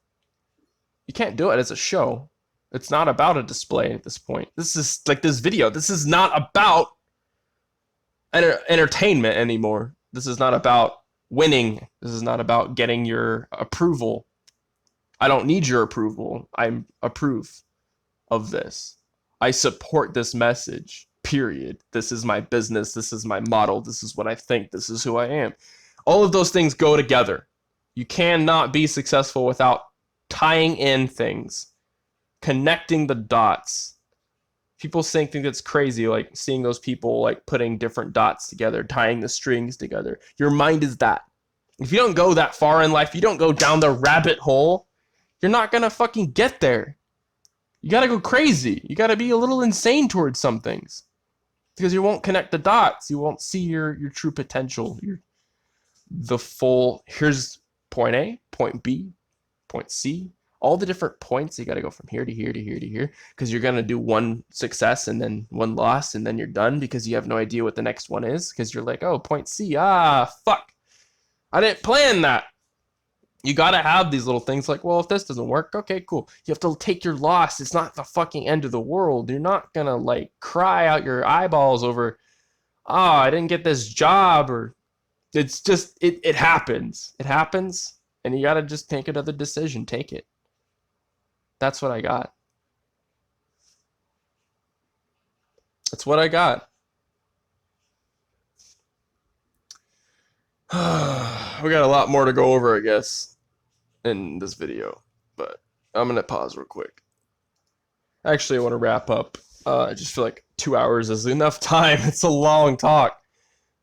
You can't do it as a show. It's not about a display at this point. This is like this video. This is not about entertainment anymore. This is not about winning. This is not about getting your approval. I don't need your approval. I approve of this. I support this message, period. This is my business. This is my model. This is what I think. This is who I am. All of those things go together. You cannot be successful without tying in things, connecting the dots. People think it's crazy, like seeing those people like putting different dots together, tying the strings together. Your mind is that. If you don't go that far in life, you don't go down the rabbit hole, you're not gonna fucking get there. You gotta go crazy. You gotta be a little insane towards some things. Because you won't connect the dots. You won't see your true potential. The full, here's point A, point B, point C. All the different points, you gotta go from here to here to here to here. Because you're gonna do one success and then one loss and then you're done because you have no idea what the next one is. Because you're like, oh, point C, fuck. I didn't plan that. You gotta have these little things like, well, if this doesn't work, okay, cool. You have to take your loss. It's not the fucking end of the world. You're not gonna like cry out your eyeballs over, I didn't get this job, or it's just, it happens. It happens, and you gotta just make another decision. Take it. That's what I got. That's what I got. We got a lot more to go over, I guess, in this video, but I'm gonna pause real quick. Actually, I want to wrap up. I just feel like 2 hours is enough time. It's a long talk,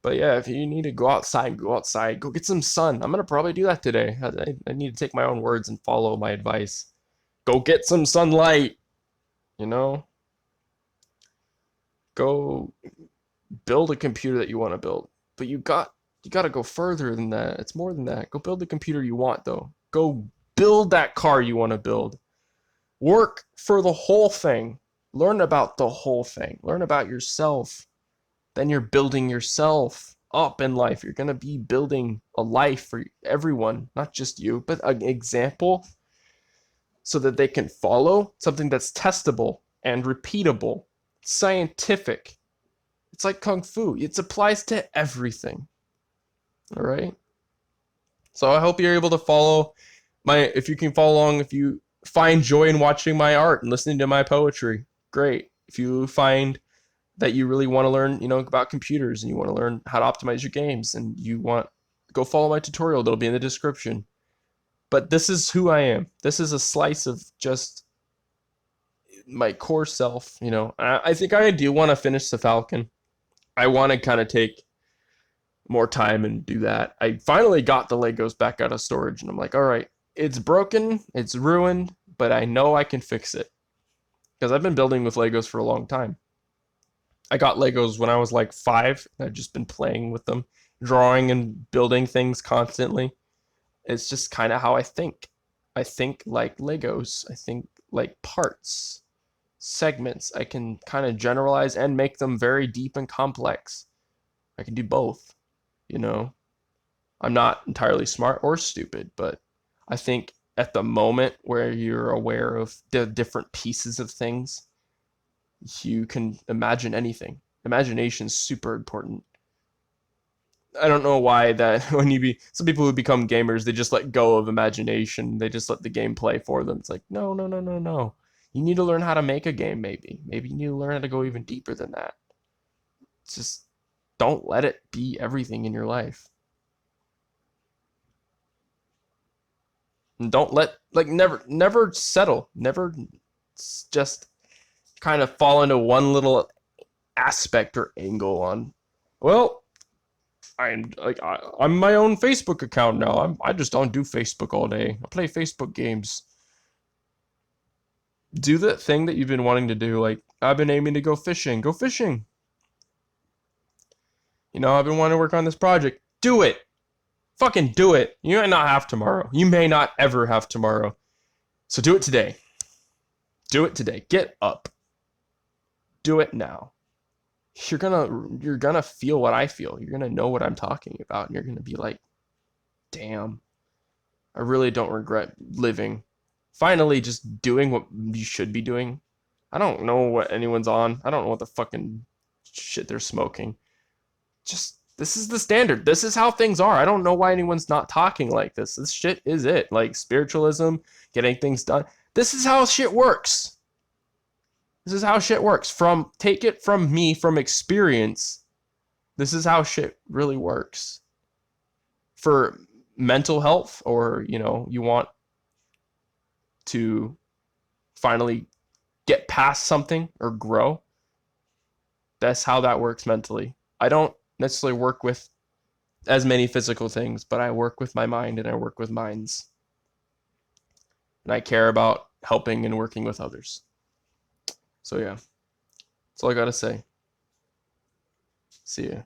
but yeah, if you need to go outside, go outside. Go get some sun. I'm gonna probably do that today. I need to take my own words and follow my advice. Go get some sunlight. You know, go build a computer that you want to build, but you got to go further than that. It's more than that. Go build the computer you want, though. Go build that car you want to build. Work for the whole thing. Learn about the whole thing. Learn about yourself. Then you're building yourself up in life. You're going to be building a life for everyone, not just you, but an example so that they can follow something that's testable and repeatable, scientific. It's like Kung Fu. It applies to everything. All right. So I hope you're able to follow if you can follow along, if you find joy in watching my art and listening to my poetry, great. If you find that you really want to learn, about computers and you want to learn how to optimize your games and you want, go follow my tutorial. That'll be in the description. But this is who I am. This is a slice of just my core self, I think I do want to finish the Falcon. I want to kind of take more time and do that. I finally got the Legos back out of storage and I'm like, all right, it's broken, it's ruined, but I know I can fix it. Because I've been building with Legos for a long time. I got Legos when I was like 5. And I've just been playing with them, drawing and building things constantly. It's just kind of how I think. I think like Legos. I think like parts, segments. I can kind of generalize and make them very deep and complex. I can do both. I'm not entirely smart or stupid, but I think at the moment where you're aware of the different pieces of things, you can imagine anything. Imagination is super important. I don't know why that when some people who become gamers, they just let go of imagination. They just let the game play for them. It's like, no, no, no, no, no. You need to learn how to make a game, maybe. Maybe you need to learn how to go even deeper than that. It's just don't let it be everything in your life. And don't let, like, never settle. Never just kind of fall into one little aspect or angle on, well, I'm my own Facebook account now. I just don't do Facebook all day. I play Facebook games. Do the thing that you've been wanting to do. Like, I've been aiming to go fishing. Go fishing. You know, I've been wanting to work on this project. Do it. Fucking do it. You may not have tomorrow. You may not ever have tomorrow. So do it today. Do it today. Get up. Do it now. You're gonna feel what I feel. You're gonna know what I'm talking about, and you're gonna be like, damn, I really don't regret living. Finally, just doing what you should be doing. I don't know what anyone's on. I don't know what the fucking shit they're smoking. Just, this is the standard. This is how things are. I don't know why anyone's not talking like this. This shit is it. Like, spiritualism, getting things done. This is how shit works. This is how shit works. Take it from me, from experience. This is how shit really works. For mental health, or, you know, you want to finally get past something or grow, that's how that works mentally. I don't necessarily work with as many physical things, but I work with my mind and I work with minds. And I care about helping and working with others. So yeah, that's all I gotta say. See ya.